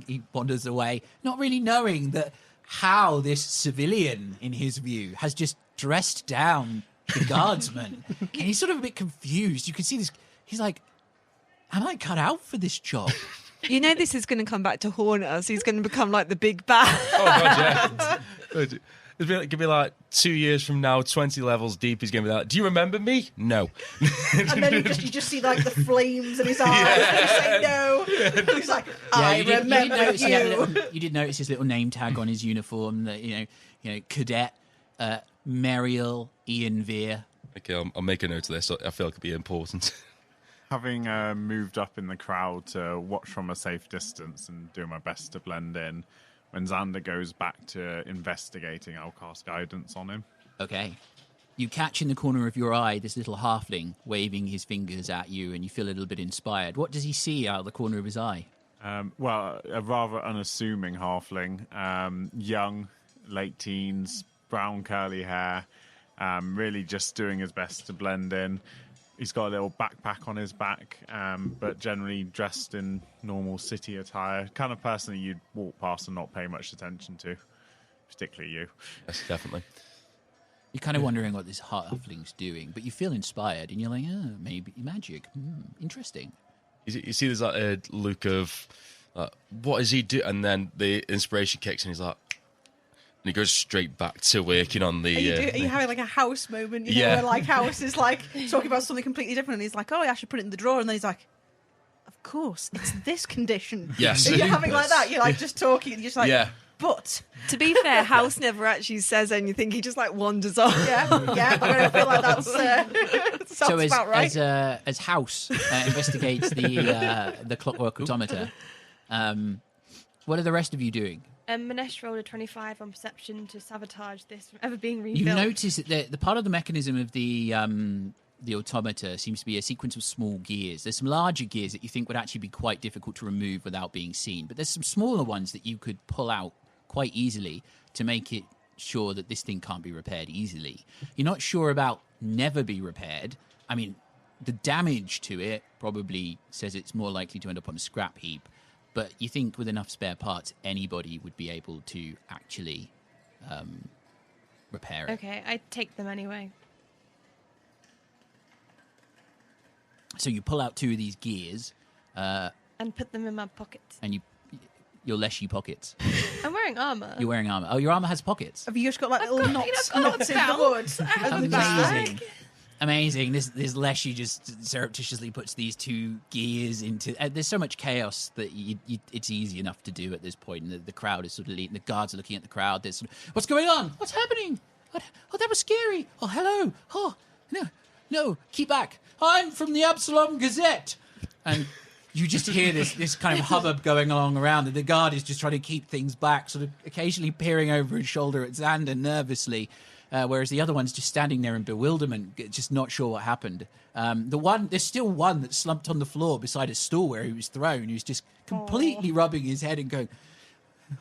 He wanders away, not really knowing that how this civilian, in his view, has just dressed down the guardsman. And he's sort of a bit confused. You can see this. He's like, am I cut out for this job? You know this is going to come back to haunt us. He's going to become like the big bad. Oh, God, yeah. It'll be like 2 years from now, 20 levels deep. He's going to be like, do you remember me? No. And then you just see like the flames in his eyes. And he's saying no. He's like, I remember you. You did notice his little name tag on his uniform. That you know, cadet Mariel Ian Veer. Okay, I'll make a note of this. I feel like it'll be important. Having moved up in the crowd to watch from a safe distance and do my best to blend in, when Xander goes back to investigating, I'll cast guidance on him. Okay. You catch in the corner of your eye this little halfling waving his fingers at you, and you feel a little bit inspired. What does he see out of the corner of his eye? Well, a rather unassuming halfling, young, late teens, brown curly hair, really just doing his best to blend in. He's got a little backpack on his back, but generally dressed in normal city attire. Kind of person that you'd walk past and not pay much attention to, particularly you. Yes, definitely. You're kind of wondering what this halfling's doing, but you feel inspired, and you're like, oh, maybe magic. Interesting. You see there's like a look of, what is he do? And then the inspiration kicks in, he's like, and he goes straight back to working on the... Are you having like a house moment? You know, where like house is like talking about something completely different, and he's like, oh, I should put it in the drawer, and then he's like, of course, it's this condition. Yes. Are you having like that? You're like just talking, and you're just like, Yeah. But To be fair, House never actually says anything. He just like wanders off. yeah, I feel like that's sounds about right. As House investigates the clockwork automata, what are the rest of you doing? Minesh rolled a 25 on perception to sabotage this from ever being rebuilt. You notice that the part of the mechanism of the automata seems to be a sequence of small gears. There's some larger gears that you think would actually be quite difficult to remove without being seen, but there's some smaller ones that you could pull out quite easily to make it sure that this thing can't be repaired easily. You're not sure about never be repaired. I mean, the damage to it probably says it's more likely to end up on a scrap heap, but you think with enough spare parts, anybody would be able to actually repair it. Okay, I take them anyway. So you pull out two of these gears, And put them in my pockets. and your leshy pockets. I'm wearing armour. You're wearing armor. Oh, your armor has pockets. Have you just got like little knots got in the belt. wood? Amazing. Amazing. This leshy just surreptitiously puts these two gears into... there's so much chaos that it's easy enough to do at this point. And the crowd is sort of leading. The guards are looking at the crowd. There's sort of, what's going on? What's happening? What? Oh, that was scary. Oh, hello. Oh, no, keep back. I'm from the Absalom Gazette. And you just hear this kind of hubbub going along around. And the guard is just trying to keep things back, sort of occasionally peering over his shoulder at Xander nervously. Whereas the other one's just standing there in bewilderment, just not sure what happened. There's still one that's slumped on the floor beside a stool where he was thrown, who's just completely rubbing his head and going,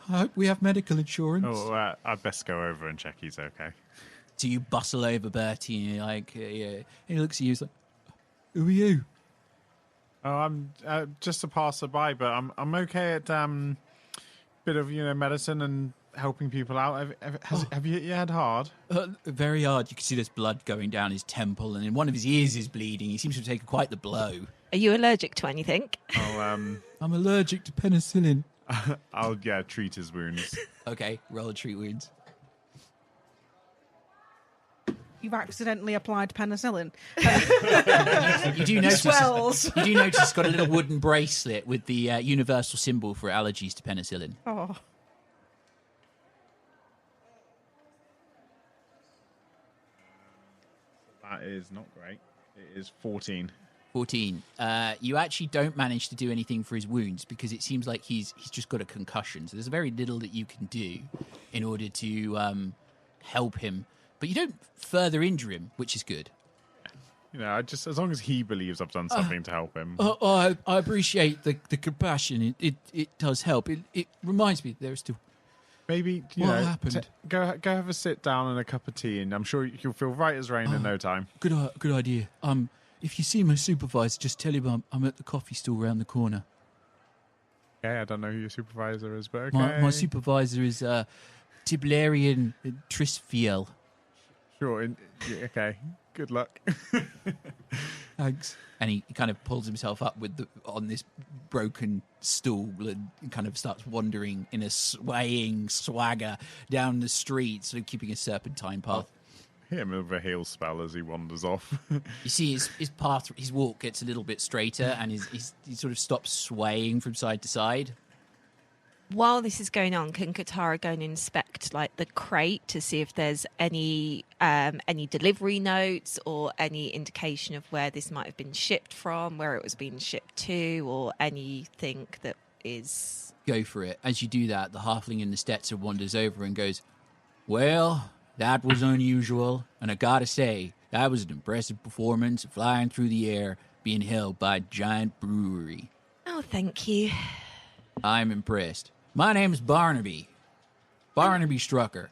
I hope we have medical insurance. Oh, I'd best go over and check he's okay. So you bustle over Bertie and you're like, he looks at you, he's like, Who are you? Oh, I'm just a passerby, but I'm okay at bit of medicine and helping people out. Have you had hard? Very hard. You can see there's blood going down his temple, and one of his ears is bleeding. He seems to have taken quite the blow. Are you allergic to anything? I'm allergic to penicillin. I'll treat his wounds. Okay, roll a treat wounds. You've accidentally applied penicillin. You do notice. Swells. You do notice it's got a little wooden bracelet with the universal symbol for allergies to penicillin. Oh. That is not great. It is 14. 14. You actually don't manage to do anything for his wounds because it seems like he's just got a concussion. So there's very little that you can do in order to help him. But you don't further injure him, which is good. I just, as long as he believes I've done something to help him. I appreciate the compassion. It does help. It reminds me there's still... Maybe, what happened? Go have a sit down and a cup of tea, and I'm sure you'll feel right as rain in no time. Good idea. If you see my supervisor, just tell him I'm at the coffee stall around the corner. Okay, I don't know who your supervisor is, but okay. My supervisor is Tiblerian Trisfiel. Sure, okay. Good luck. Thanks. And he kind of pulls himself up on this broken stool and kind of starts wandering in a swaying swagger down the street, sort of keeping a serpentine path. Hit him with a heal spell as he wanders off. You see his path, his walk gets a little bit straighter, and he sort of stops swaying from side to side. While this is going on, can Katarra go and inspect the crate to see if there's any delivery notes or any indication of where this might have been shipped from, where it was being shipped to, or anything that is... Go for it. As you do that, the halfling in the Stetson wanders over and goes, "Well, that was unusual, and I gotta say, that was an impressive performance, flying through the air, being held by a giant brewery. Oh, thank you. I'm impressed. My name's Barnaby. Barnaby Strucker.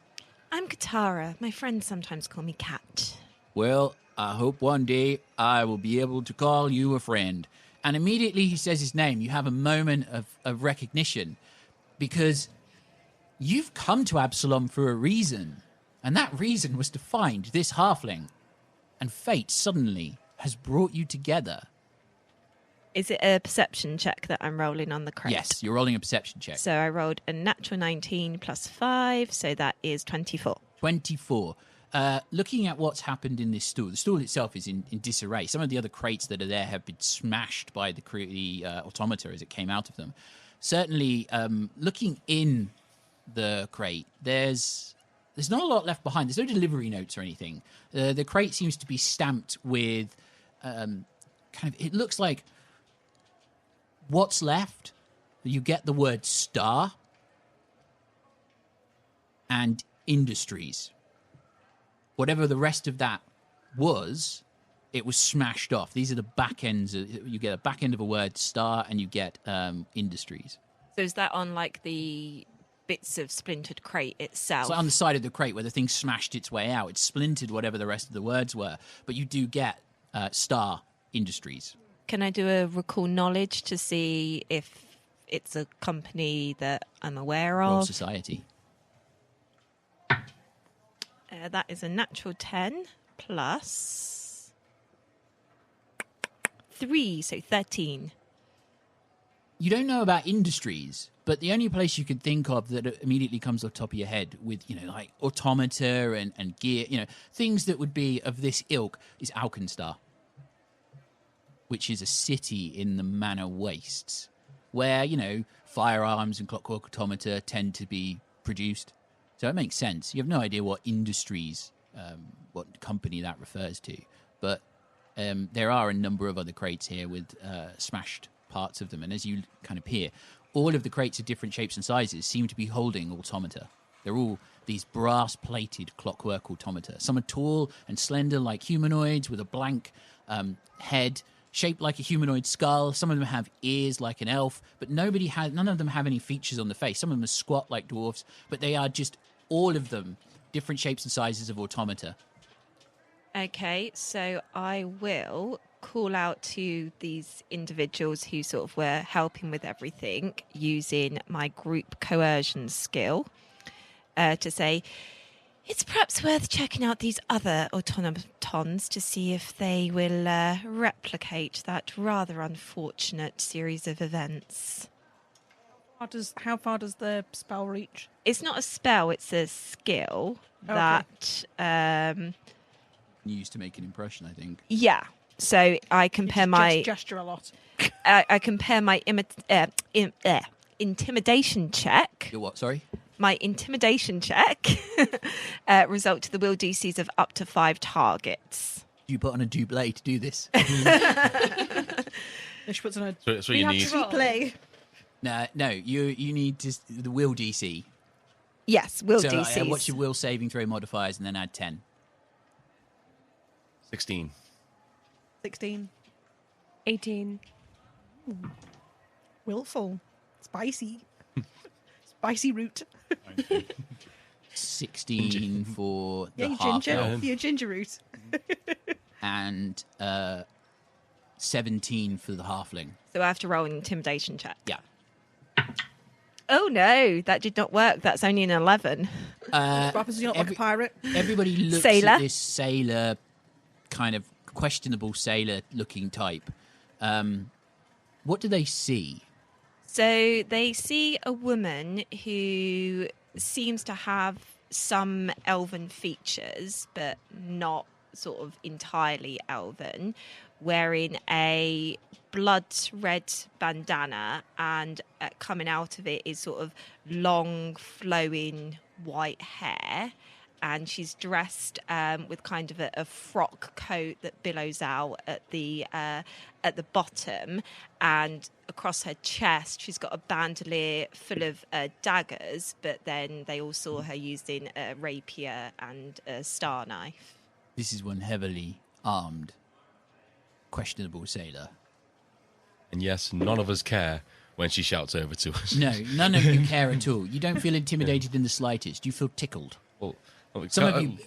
I'm Katarra. My friends sometimes call me Cat. Well, I hope one day I will be able to call you a friend." And immediately he says his name. You have a moment of recognition because you've come to Absalom for a reason. And that reason was to find this halfling. And fate suddenly has brought you together. Is it a perception check that I'm rolling on the crate? Yes, you're rolling a perception check. So I rolled a natural 19 plus 5, so that is 24. 24. Looking at what's happened in this stool, the stool itself is in disarray. Some of the other crates that are there have been smashed by the automata as it came out of them. Certainly, looking in the crate, there's not a lot left behind. There's no delivery notes or anything. The crate seems to be stamped with it looks like what's left. You get the word star and industries. Whatever the rest of that was, it was smashed off. These are the back ends. You get a back end of a word, star, and you get industries. So is that on the bits of splintered crate itself? So on the side of the crate where the thing smashed its way out, it splintered whatever the rest of the words were. But you do get star industries. Can I do a recall knowledge to see if it's a company that I'm aware of? Roll society. That is a natural 10 plus 3, so 13. You don't know about industries, but the only place you could think of that immediately comes off the top of your head with, like automata and gear, things that would be of this ilk is Alkenstar, which is a city in the Manor Wastes where, firearms and clockwork automata tend to be produced. So it makes sense. You have no idea what industries, what company that refers to. But there are a number of other crates here with smashed parts of them. And as you kind of hear, all of the crates of different shapes and sizes seem to be holding automata. They're all these brass-plated clockwork automata. Some are tall and slender like humanoids with a blank head, shaped like a humanoid skull. Some of them have ears like an elf, but none of them have any features on the face. Some of them are squat like dwarfs, but they are just all of them different shapes and sizes of automata. Okay, so I will call out to these individuals who sort of were helping with everything using my group coercion skill to say, it's perhaps worth checking out these other automatons to see if they will replicate that rather unfortunate series of events. How far does the spell reach? It's not a spell, it's a skill that... Used to make an impression, I think. Yeah. So I compare my gesture a lot. I compare my intimidation check. Your what? Sorry. My intimidation check result to the will DCs of up to 5 targets. You put on a double to do this. She puts on a. So that's what you need. Play. No. You need the will DC. Yes, will so, DCs. What's your will saving throw modifiers, and then add 10. 16. 16. 18. Willful. Spicy. Spicy root. 16 for the Yeah, half ginger. elf, Your ginger root. and 17 for the halfling. So I have to roll an intimidation check. Yeah. Oh no, that did not work. That's only an 11. What happens you're not like a pirate? Everybody looks Sailor. at this sailor, kind of questionable sailor-looking type. What do they see? So they see a woman who seems to have some elven features, but not sort of entirely elven, wearing a blood red bandana, and coming out of it is sort of long, flowing white hair. And she's dressed with kind of a frock coat that billows out at the bottom, and across her chest she's got a bandolier full of daggers. But then they all saw her using a rapier and a star knife. This is one heavily armed, questionable sailor. And yes, none of us care when she shouts over to us. No, none of you care at all. You don't feel intimidated in the slightest. You feel tickled. Well, Some of you,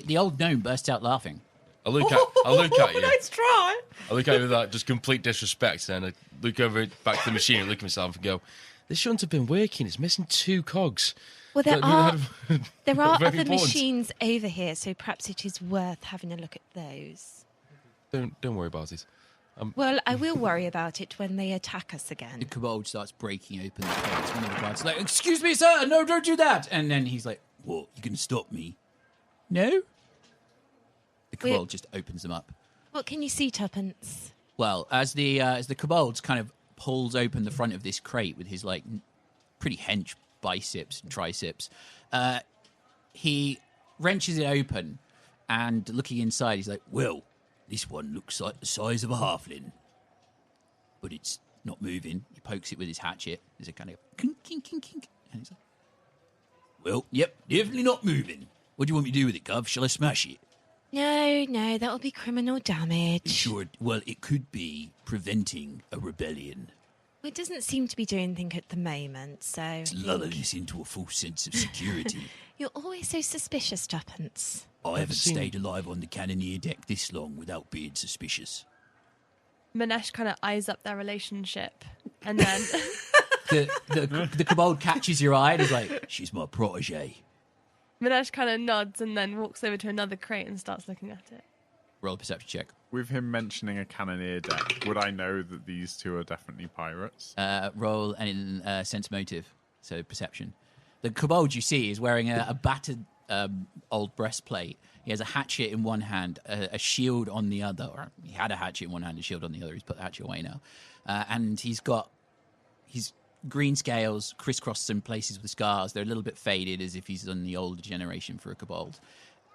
the old gnome bursts out laughing. I look at you. Nice try. I look at you with that just complete disrespect, and I look over back to the machine and look at myself and go, this shouldn't have been working. It's missing 2 cogs. Well, there are Very other important. machines over here, so perhaps it is worth having a look at those. Don't worry about it. Well, I will worry about it when they attack us The again. kobold starts breaking open the crates. One of the guards is like, excuse me, sir, no, don't do that. And then he's like, what, you can stop me? No? The kobold just opens them up. What can you see, Tuppence? Well, as the kobold kind of pulls open the front of this crate with his like pretty hench biceps and triceps, he wrenches it open, and looking inside, he's like, well, this one looks like the size of a halfling, but it's not moving. He pokes it with his hatchet. There's a kind of kink, kink, kink, kink. And he's like, well, yep, definitely not moving. What do you want me to do with it, Gov? Shall I smash it? No, that will be criminal damage. Sure, well, it could be preventing a rebellion. Well, it doesn't seem to be doing anything at the moment, so... It's lulling us into a false sense of security. You're always so suspicious, Tuppence. I haven't stayed alive on the cannoneer deck this long without being suspicious. Minesh kind of eyes up their relationship, and then The kobold catches your eye and is like, she's my protege. Minesh kind of nods and then walks over to another crate and starts looking at it. Roll a perception check. With him mentioning a cannoneer deck, would I know that these 2 are definitely pirates? Roll an sense motive, so perception. The kobold you see is wearing a battered old breastplate. He has a hatchet in one hand, a shield on the other. Or he had a hatchet in one hand, a shield on the other. He's put the hatchet away now. And he's got his green scales crisscrossed in places with scars. They're a little bit faded, as if he's on the older generation for a kobold.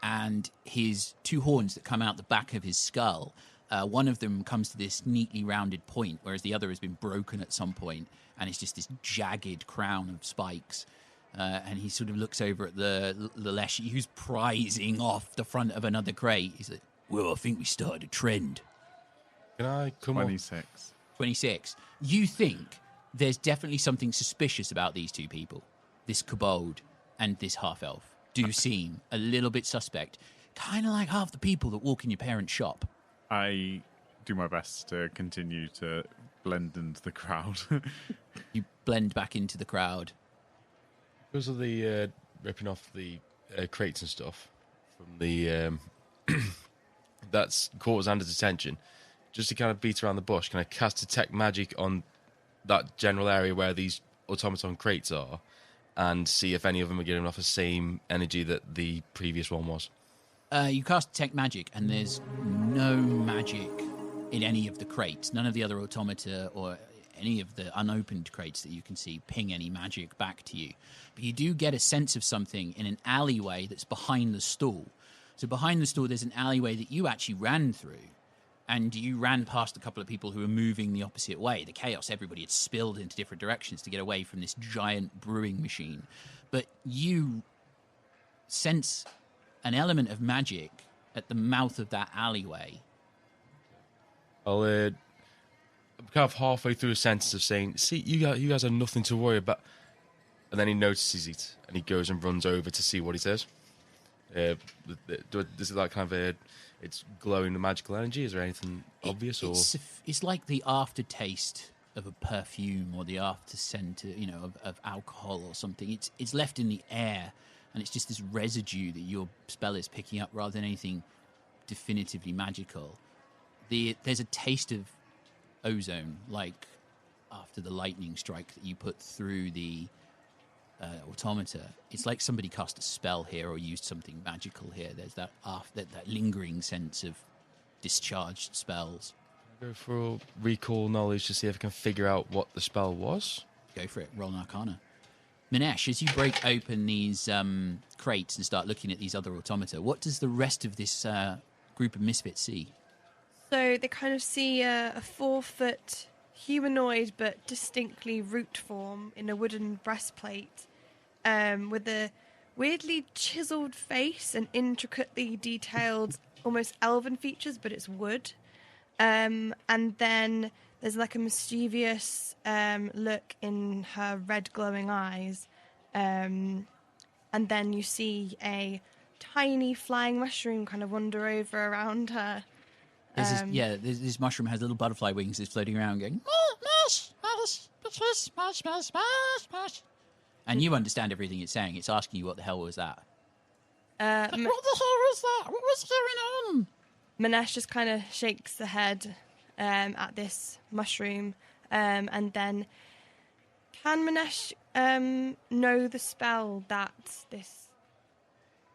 And his 2 horns that come out the back of his skull, one of them comes to this neatly rounded point, whereas the other has been broken at some point, and it's just this jagged crown of spikes. And he sort of looks over at the Leshy, who's prizing off the front of another crate. He's like, well, I think we started a trend. Can I come on? 26. 26. You think there's definitely something suspicious about these 2 people. This kobold and this half-elf do seem a little bit suspect. kind of like half the people that walk in your parents' shop. I do my best to continue to blend into the crowd. You blend back into the crowd. Because of the ripping off the crates and stuff from the that's caught Xander's attention. Just to kind of beat around the bush, can I cast Detect Magic on that general area where these automaton crates are, and see if any of them are giving off the same energy that the previous one was? You cast Detect Magic, and there's no magic in any of the crates. None of the other automata or any of the unopened crates that you can see ping any magic back to you. But you do get a sense of something in an alleyway that's behind the stall. So behind the stall, there's an alleyway that you actually ran through. And you ran past a couple of people who were moving the opposite way. The chaos, everybody had spilled into different directions to get away from this giant brewing machine. But you sense an element of magic at the mouth of that alleyway. I'll kind of halfway through a sentence of saying, see, you guys have nothing to worry about. And then he notices it, and he goes and runs over to see what he says. Is it like kind of it's glowing with magical energy? Is there anything obvious? It's like the aftertaste of a perfume or the after scent, of alcohol or something. It's left in the air, and it's just this residue that your spell is picking up rather than anything definitively magical. There's a taste of ozone, like after the lightning strike that you put through the automata. It's like somebody cast a spell here or used something magical here. There's that lingering sense of discharged spells. Go for recall knowledge to see if I can figure out what the spell was. Go for it. Roll an Arcana. Minesh, as you break open these crates and start looking at these other automata, what does the rest of this group of misfits see? So they kind of see a 4-foot humanoid but distinctly root form in a wooden breastplate, with a weirdly chiseled face and intricately detailed, almost elven features, but it's wood. And then there's like a mischievous look in her red glowing eyes. And then you see a tiny flying mushroom kind of wander over around her. This mushroom has little butterfly wings that's floating around going, mash. And you understand everything it's saying. It's asking you what the hell was that. What the hell was that? What was going on? Minesh just kind of shakes the head at this mushroom. And then, can Minesh know the spell that this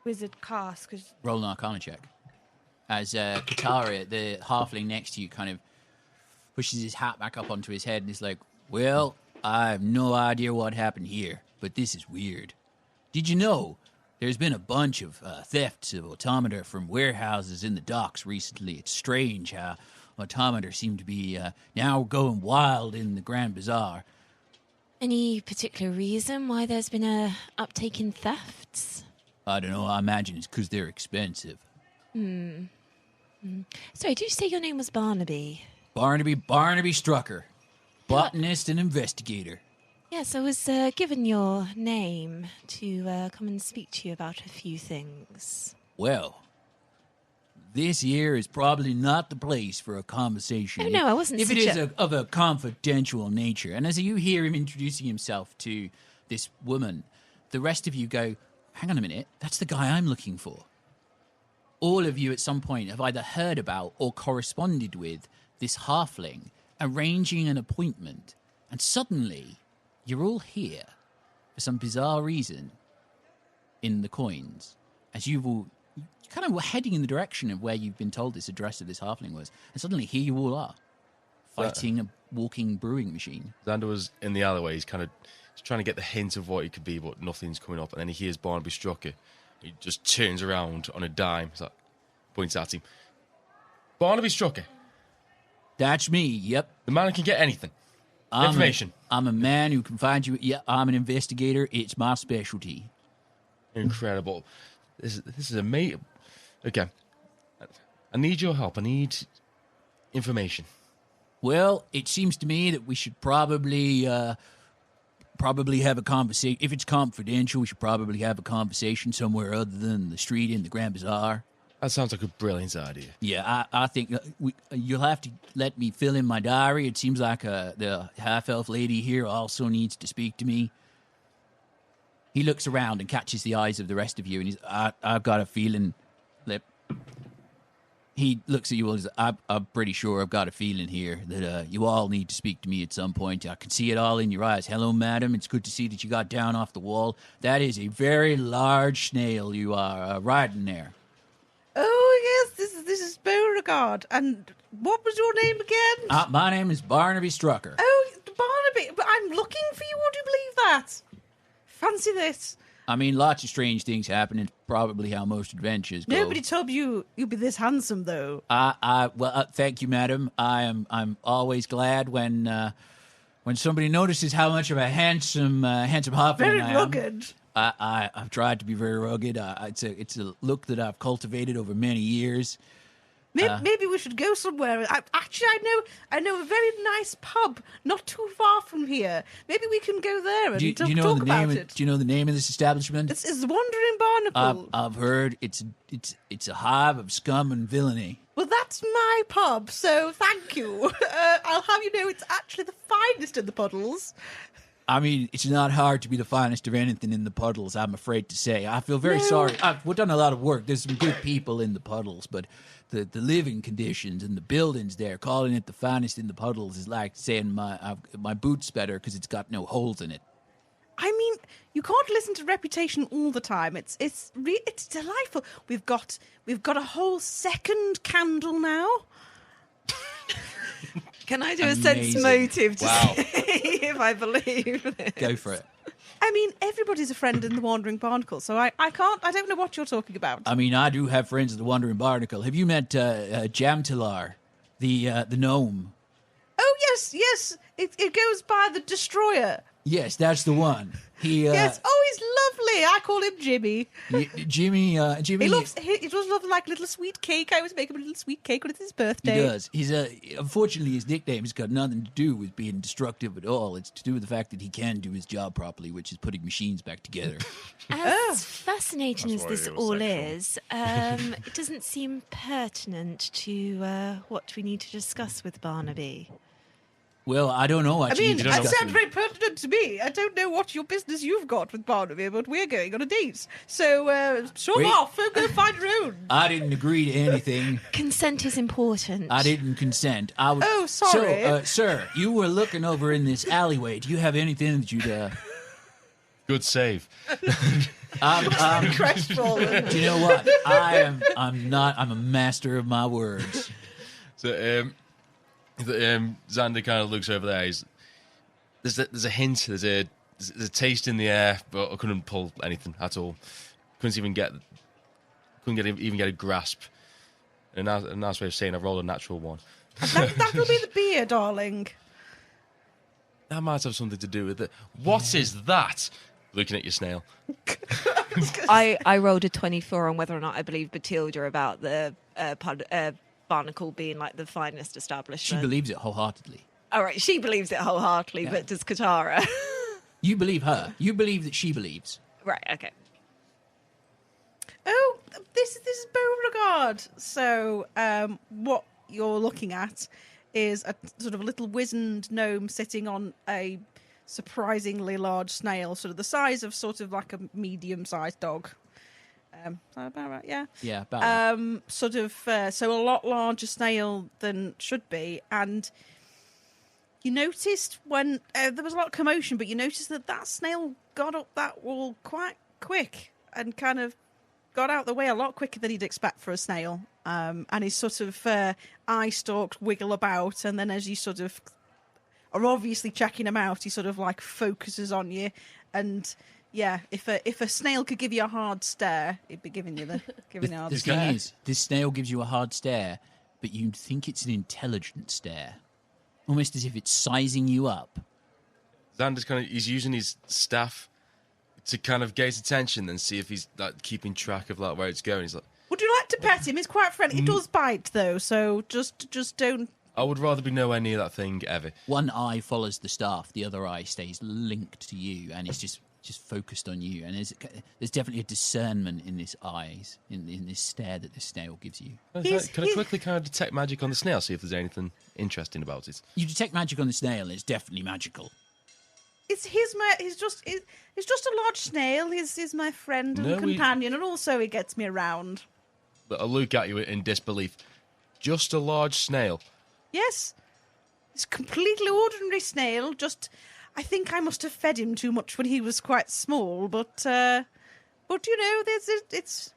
wizard casts? Roll an Arcana check. As Katarra, the halfling next to you, kind of pushes his hat back up onto his head and is like, well, I have no idea what happened here, but this is weird. Did you know there's been a bunch of thefts of automata from warehouses in the docks recently? It's strange how automata seem to be now going wild in the Grand Bazaar. Any particular reason why there's been a uptake in thefts? I don't know. I imagine it's because they're expensive. Sorry, did you say your name was Barnaby? Barnaby Strucker. Botanist and investigator. Yes, I was given your name to come and speak to you about a few things. Well, this here is probably not the place for a conversation. Oh, no, I wasn't If it is of a confidential nature. And as you hear him introducing himself to this woman, the rest of you go, hang on a minute, that's the guy I'm looking for. All of you at some point have either heard about or corresponded with this halfling, arranging an appointment, and suddenly you're all here for some bizarre reason in the coins, as you kind of were heading in the direction of where you've been told this address of this halfling was, and suddenly here you all are, fighting a walking brewing machine. Xander was in the alleyway. He's trying to get the hint of what it could be, but nothing's coming up, and then he hears Barnaby Strucker. He just turns around on a dime, points at him. Barnaby Strucker. That's me, yep. The man who can get anything. Information. I'm a man who can find you. Yeah, I'm an investigator. It's my specialty. Incredible. This is amazing. Okay. I need your help. I need information. Well, it seems to me that we should probably have a conversation. If it's confidential, we should probably have a conversation somewhere other than the street in the Grand Bazaar. That sounds like a brilliant idea. Yeah, I think you'll have to let me fill in my diary. It seems like the half-elf lady here also needs to speak to me. He looks around and catches the eyes of the rest of you, and I've got a feeling that... He looks at you and says, I'm pretty sure I've got a feeling here that you all need to speak to me at some point. I can see it all in your eyes. Hello, madam. It's good to see that you got down off the wall. That is a very large snail you are riding there. Oh, yes, this is Beauregard. And what was your name again? My name is Barnaby Strucker. Oh, Barnaby. But I'm looking for you. Would you believe that? Fancy this. I mean, lots of strange things happen. It's probably how most adventures go. Nobody told you you'd be this handsome, though. Thank you, madam. I'm always glad when somebody notices how much of a handsome halfling Very I am. rugged. I've tried to be very rugged. It's a look that I've cultivated over many years. Maybe we should go somewhere. I know a very nice pub not too far from here. Maybe we can go there and talk about it. Do you know the name of this establishment? It's the Wandering Barnacle. I've heard it's a hive of scum and villainy. Well, that's my pub, so thank you. I'll have you know it's actually the finest in the puddles. I mean, it's not hard to be the finest of anything in the puddles, I'm afraid to say. I feel very sorry. We've done a lot of work. There's some good people in the puddles, but the living conditions and the buildings there, calling it the finest in the puddles is like saying my boot's better because it's got no holes in it. I mean, you can't listen to Reputation all the time. It's delightful. We've got a whole second candle now. Can I do a sense motive to Wow. see if I believe this? Go for it. I mean, everybody's a friend in the Wandering Barnacle, so I don't know what you're talking about. I mean, I do have friends at the Wandering Barnacle. Have you met Jamtilar, the gnome? Oh, yes. It goes by the Destroyer. Yes, that's the one. Yes. Oh, he's lovely. I call him Jimmy. Jimmy. He does love like little sweet cake. I always make him a little sweet cake when it's his birthday. He does. He's unfortunately his nickname has got nothing to do with being destructive at all. It's to do with the fact that he can do his job properly, which is putting machines back together. As fascinating That's as why this he was all sexual. is, it doesn't seem pertinent to what we need to discuss with Barnaby. Well, I don't know. I Actually, mean, you that discuss sounds very pertinent to me. I don't know what your business you've got with Barnaby, but we're going on a date. So, show Wait. off. Go find your own. I didn't agree to anything. Consent is important. I didn't consent. Oh, sorry. So, sir, you were looking over in this alleyway. Do you have anything that you'd... Good save. Crestfallen. Do you know what? I'm a master of my words. So, Xander kind of looks over there. There's a hint. There's a taste in the air, but I couldn't pull anything at all. Couldn't get a grasp. A nice way of saying I rolled a natural one. That'll be the beer, darling. That might have something to do with it. What is that? Looking at your snail. I rolled a 24 on whether or not I believe Bethilde about the Barnacle being like the finest She establishment. believes it wholeheartedly. All right, she believes it wholeheartedly, Yeah. but does Katarra? You believe her. You believe that she believes. Right, okay. Oh, this is Beauregard. So, what you're looking at is a sort of little wizened gnome sitting on a surprisingly large snail, sort of the size of sort of like a medium-sized dog. Is that about right? Yeah. Yeah, about that. So a lot larger snail than should be, and you noticed when there was a lot of commotion, but you noticed that snail got up that wall quite quick and kind of got out the way a lot quicker than you'd expect for a snail. And his sort of eye stalks wiggle about, and then as you sort of are obviously checking him out, he sort of like focuses on you, and yeah, if a snail could give you a hard stare, it'd be giving you a hard The stare. thing is, this snail gives you a hard stare, but you think it's an intelligent stare. Almost as if it's sizing you up. Xander's he's using his staff to kind of gain attention and see if he's like keeping track of like where it's going. He's like, Would you like to pet him? He's quite friendly. He does bite though, so just don't. I would rather be nowhere near that thing ever. One eye follows the staff, the other eye stays linked to you, and it's just just focused on you, and there's definitely a discernment in this eyes, in this stare that the snail gives you. Can I quickly kind of detect magic on the snail, see if there's anything interesting about it? You detect magic on the snail, and it's definitely magical. He's just a large snail. He's my friend and companion, and also he gets me around. But I look at you in disbelief. Just a large snail? Yes, it's a completely ordinary snail. Just, I think I must have fed him too much when he was quite small. But you know, it's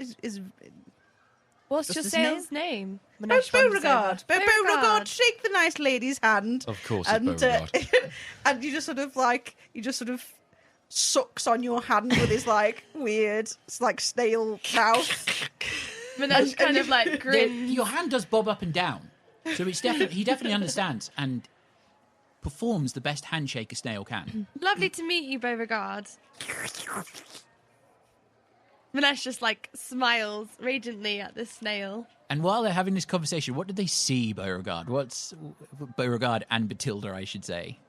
What's your a snail's name? Beauregard. Beauregard, shake the nice lady's hand. Of course, it's Beauregard. And you just sort of sucks on your hand with his like weird, like snail mouth. Minesh kind of like grins. Your hand does bob up and down, so he definitely understands and performs the best handshake a snail can. Lovely to meet you, Beauregard. Minesh just like smiles radiantly at the snail. And while they're having this conversation, what did they see, Beauregard? What's Beauregard and Bethilde, I should say?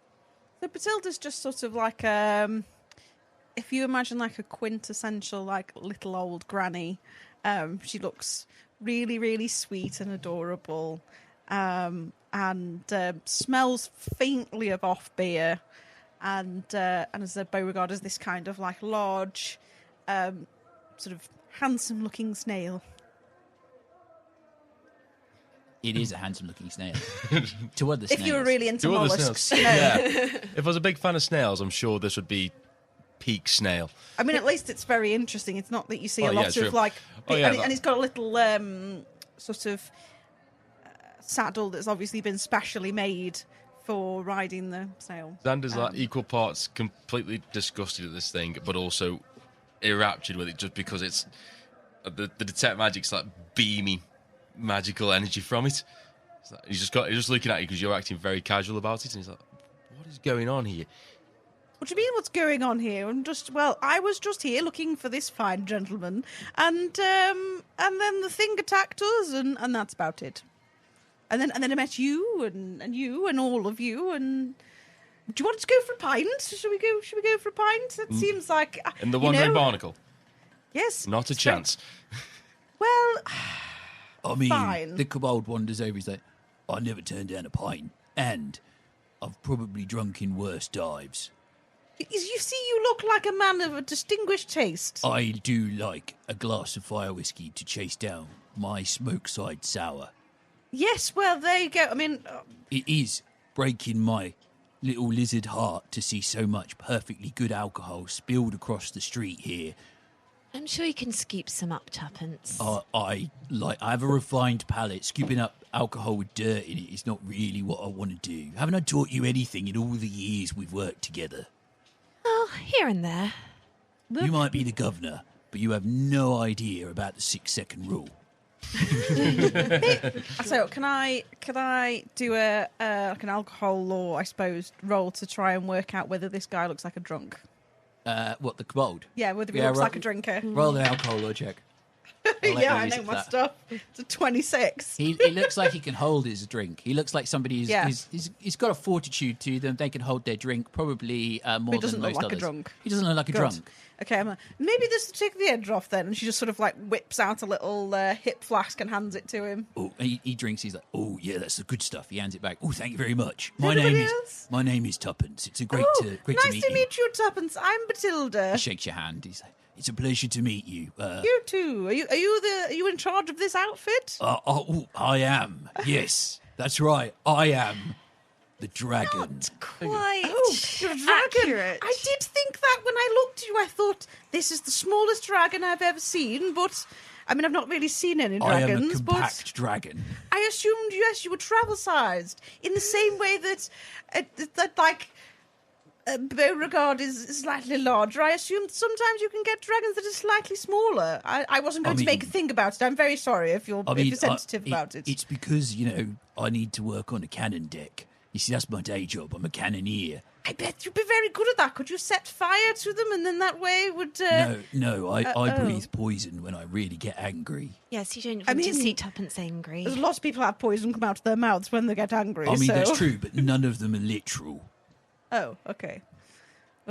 So Bethilde's just sort of like if you imagine like a quintessential like little old granny. She looks really, really sweet and adorable, and smells faintly of off beer, and as a Beauregard is this kind of like large, sort of handsome-looking snail. It is a handsome-looking snail. To other snails. If you were really into To other mollusks, snails. you know. Yeah. If I was a big fan of snails, I'm sure this would be peak snail. I mean, at least it's very interesting. It's not that you see Oh, a yeah, lot true. of like, Yeah, and it's got a little sort of saddle that's obviously been specially made for riding the snail. Xander's like equal parts completely disgusted at this thing, but also enraptured with it just because it's the detect magic's like beaming magical energy from it. It's like, he's just looking at you because you're acting very casual about it, and he's like, "What is going on here?" What do you mean? What's going on here? I was just here looking for this fine gentleman, and then the thing attacked us, and that's about it. And then I met you and all of you. And do you want to go for a pint? Should we go for a pint? That seems like In the Wandering Barnacle. Yes, Not a chance. Well, I mean, fine. the kobold wanders over. He's like, I never turned down a pint, and I've probably drunk in worse dives. You see, you look like a man of a distinguished taste. I do like a glass of fire whiskey to chase down my smoke-side sour. Yes, well, there you go. I mean, It is breaking my little lizard heart to see so much perfectly good alcohol spilled across the street here. I'm sure you can scoop some up, tuppence. I have a refined palate. Scooping up alcohol with dirt in it is not really what I want to do. Haven't I taught you anything in all the years we've worked together? Oh, here and there. You might be the governor, but you have no idea about the 6-second rule. so can I do a like an alcohol law, I suppose, roll to try and work out whether this guy looks like a drunk? What, the kobold? Yeah, whether he looks like a drinker. Roll an alcohol law check. I'll let Yeah, you I use know it my for that. stuff. It's a 26. He looks like he can hold his drink. He looks like somebody he's got a fortitude to them. They can hold their drink probably more He doesn't than look most like a others. drunk. He doesn't look like a Good. drunk. Okay, maybe this will take the edge off then. And she just sort of like whips out a little hip flask and hands it to him. Oh, he drinks. He's like, oh yeah, that's the good stuff. He hands it back. Oh, thank you very much. My Anybody name else? is Tuppence. It's a great to Nice to meet you, Tuppence. I'm Bethilde. He shakes your hand. He's like, it's a pleasure to meet you. You too. Are you in charge of this outfit? I am. Yes, that's right. I am the dragon. Quite You're a dragon. accurate. I did think that when I looked at you. I thought, this is the smallest dragon I've ever seen, but... I mean, I've not really seen any I am a dragons, compact but dragon. I assumed, yes, you were travel-sized, in the same way that Beauregard is slightly larger. I assumed sometimes you can get dragons that are slightly smaller. I wasn't going to make a thing about it. I'm very sorry if you're sensitive about it. It's because, I need to work on a cannon deck. You see, that's my day job. I'm a cannoneer. I bet you'd be very good at that. Could you set fire to them and then that way would... No, I breathe poison when I really get angry. Yes, you don't want to see tuppence angry. There's lots of people have poison come out of their mouths when they get angry. I mean, so... that's true, but none of them are literal. Oh, okay.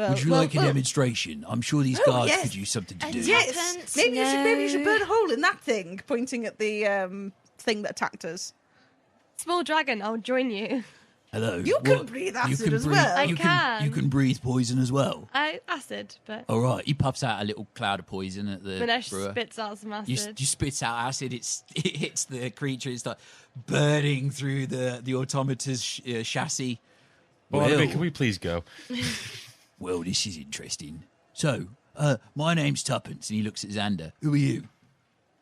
Would you like a demonstration? I'm sure these guards yes. could use something to do. Yes, Tuppence, maybe you should no. burn a hole in that thing, pointing at the thing that attacked us. Small dragon, I'll join you. Hello. You can breathe acid as well. I You can. can breathe poison as well. Acid, but All right. He puffs out a little cloud of poison at the Minesh brewer. spits out some You acid. spits out acid. It hits the creature. It's like burning through the automata's chassis. Barnaby, can we please go? Well, this is interesting. So, my name's Tuppence, and he looks at Xander. Who are you?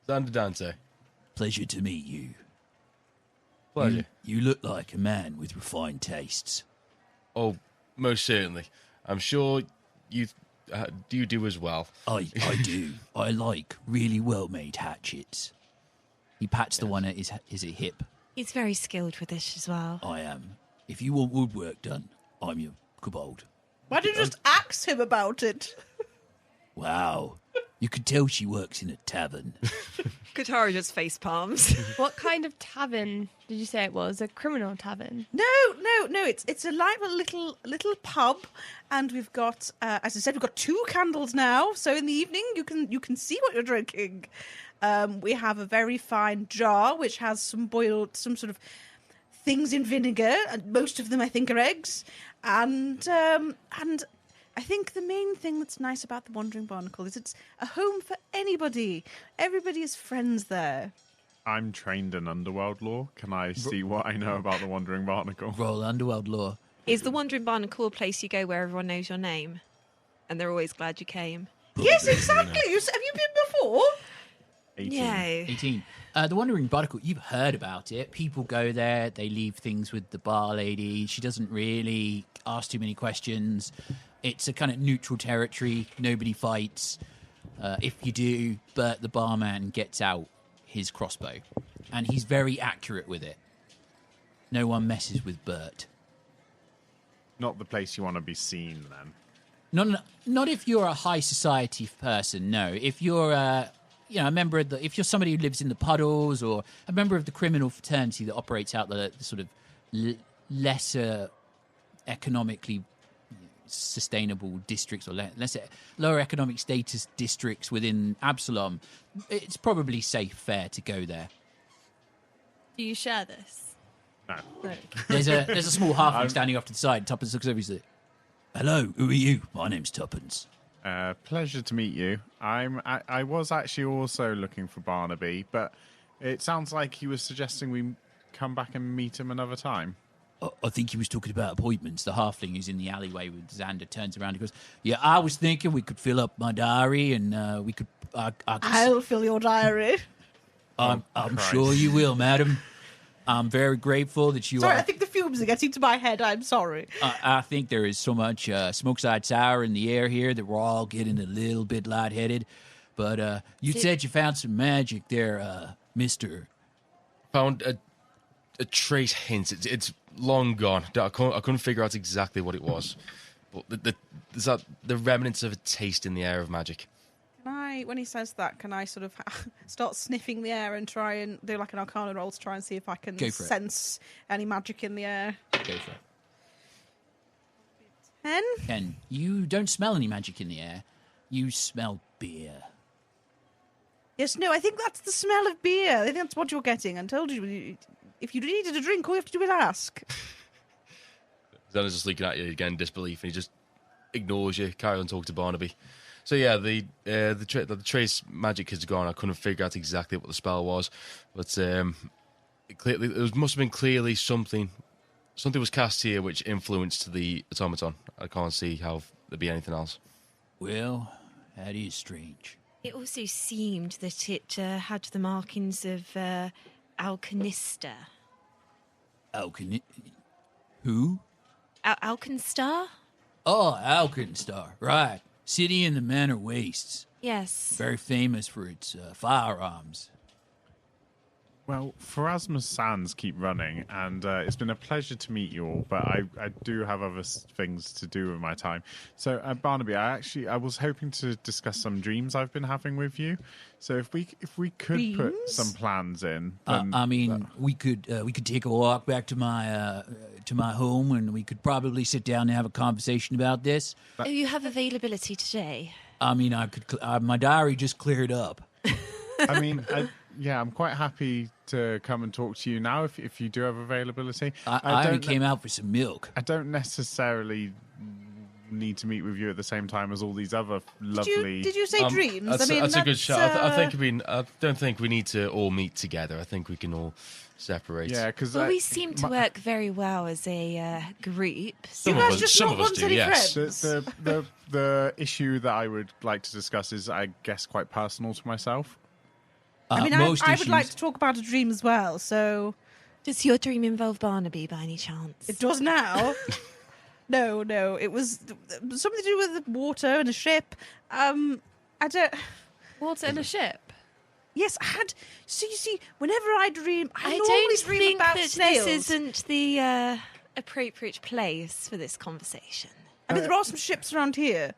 Xander Dante. Pleasure to meet you. Pleasure. You look like a man with refined tastes. Oh, most certainly. I'm sure you do as well. I do. I like really well-made hatchets. He pats the one at his hip. He's very skilled with this as well. I am. If you want woodwork done, I'm your kobold. Why don't you just ask him about it? Wow. You could tell she works in a tavern. Katarra just face palms. What kind of tavern did you say it was? A criminal tavern? No. It's a light little pub, and we've got, as I said, we've got 2 candles now. So in the evening, you can see what you're drinking. We have a very fine jar which has some sort of things in vinegar, and most of them I think are eggs, and I think the main thing that's nice about the Wandering Barnacle is it's a home for anybody. Everybody is friends there. I'm trained in underworld lore. Can I see what I know about the Wandering Barnacle? Roll underworld lore. Is the Wandering Barnacle a place you go where everyone knows your name? And they're always glad you came? Yes, exactly. Have you been before? 18. No. 18. The Wandering Barnacle, you've heard about it. People go there, they leave things with the bar lady. She doesn't really ask too many questions. It's a kind of neutral territory. Nobody fights. If you do, Bert the barman gets out his crossbow. And he's very accurate with it. No one messes with Bert. Not the place you want to be seen, then. Not if you're a high society person, no. If you're a member of if you're somebody who lives in the puddles, or a member of the criminal fraternity that operates out the sort of lesser economically sustainable districts, or lower economic status districts within Absalom, it's probably safe fare to go there. Do you share this? No. There's a small halfling standing off to the side. Tuppence looks over and says, "Hello, who are you? My name's Tuppence." Pleasure to meet you. I was actually also looking for Barnaby, but it sounds like he was suggesting we come back and meet him another time. I think he was talking about appointments. The halfling who's in the alleyway with Xander turns around and goes, "Yeah, I was thinking we could fill up my diary and we could." I'll fill your diary. I'm Christ. sure you will, madam. I'm very grateful that you Sorry, are. I think the fumes are getting to my head. I'm sorry. I think there is so much smoke-side sour in the air here that we're all getting a little bit lightheaded. But you said you found some magic there, mister. Found a trace hint. It's long gone. I couldn't figure out exactly what it was. But there's the remnants of a taste in the air of magic. When he says that, can I sort of start sniffing the air and try and do like an Arcana roll to try and see if I can Go for it. sense any magic in the air? Go for it. 10? 10. You don't smell any magic in the air. You smell beer. Yes, no, I think that's the smell of beer. I think that's what you're getting. I told you, if you needed a drink, all you have to do is ask. Xander's just looking at you again, disbelief, and he just ignores you. Carry on talking to Barnaby. So yeah, the trace magic has gone. I couldn't figure out exactly what the spell was, but it must have been clearly something was cast here which influenced the automaton. I can't see how there'd be anything else. Well, that is strange. It also seemed that it had the markings of Alcanista. Who? Alcanstar? Oh, Alkenstar. Right. City in the Manor Wastes. Yes. Very famous for its firearms. Well, Pharasma's sands keep running, and it's been a pleasure to meet you all, but I do have other things to do with my time. So, Barnaby, I was hoping to discuss some dreams I've been having with you. So if we could put some plans in, then we could take a walk back to my home, and we could probably sit down and have a conversation about this. Oh, you have availability today? I mean, I could. My diary just cleared up. I mean, I'm quite happy to come and talk to you now if you do have availability. I only came out for some milk. I don't necessarily need to meet with you at the same time as all these other lovely... Did you say dreams? That's a good shout. I don't think we need to all meet together. I think we can all separate. Yeah, because... Well, we seem to work very well as a group. You guys just not want any friends? The issue that I would like to discuss is, I guess, quite personal to myself. I mean, I would like to talk about a dream as well, so... Does your dream involve Barnaby by any chance? It does now. No, it was something to do with the water and a ship. I don't... Water and a ship? Yes, I had... So you see, whenever I dream, I don't normally dream think about that snails. this isn't the appropriate place for this conversation. I mean, there are some ships around here.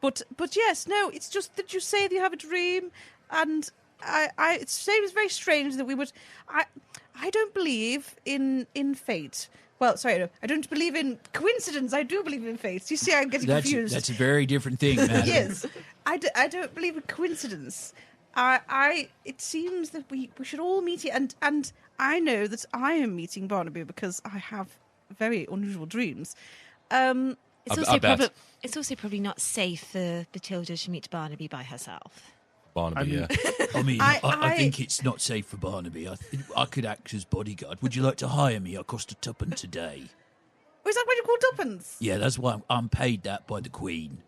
But yes, no, it's just that you say that you have a dream, and... it seems very strange that we would... I don't believe in fate. Well, sorry, no, I don't believe in coincidence. I do believe in fate. You see, I'm getting confused. That's a very different thing, man. Yes. I don't believe in coincidence. It seems that we should all meet here. And I know that I am meeting Barnaby because I have very unusual dreams. It's also probably not safe for Bethilde to meet Barnaby by herself. Barnaby, I think it's not safe for Barnaby. I could act as bodyguard. Would you like to hire me? I cost £2 a day. Oh, is that what you call tuppence? Yeah, that's why I'm paid that by the Queen.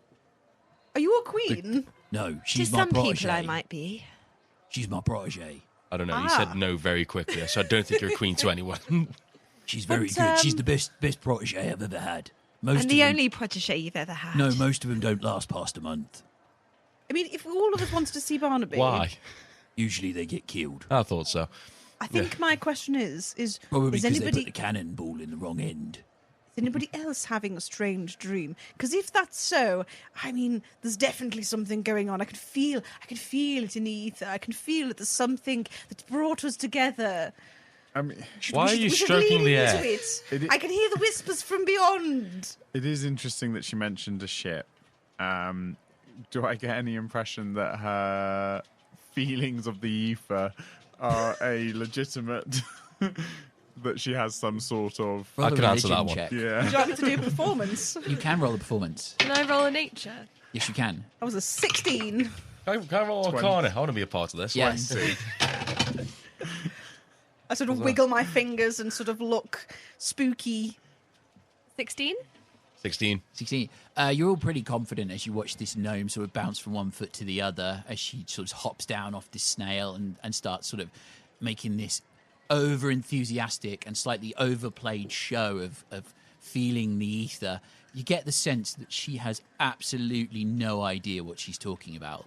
Are you a queen? No, she's To my some protege. people, I might be. She's my protege. I don't know. You said no very quickly, so I don't think you're a queen to anyone. She's very good. She's the best protege I've ever had. And the only protege you've ever had. No, most of them don't last past a month. I mean, if all of us wanted to see Barnaby... Why? Usually they get killed. I thought so. I think my question is Probably is because they anybody... put the cannonball in the wrong end. Is anybody else having a strange dream? Because if that's so, I mean, there's definitely something going on. I can feel it in the ether. I can feel that there's something that's brought us together. I mean, why are you stroking the air? I can hear the whispers from beyond. It is interesting that she mentioned a ship. Do I get any impression that her feelings of the ether are a legitimate... that she has some sort of... I can answer that one. Check. Yeah. Would you like me to do a performance? You can roll a performance. Can I roll a nature? Yes, you can. I was a 16. Can I roll a corner? I want to be a part of this. Yes. I sort of wiggle my fingers and sort of look spooky. 16? 16. 16. You're all pretty confident as you watch this gnome sort of bounce from one foot to the other as she sort of hops down off this snail and starts sort of making this over-enthusiastic and slightly overplayed show of feeling the ether. You get the sense that she has absolutely no idea what she's talking about.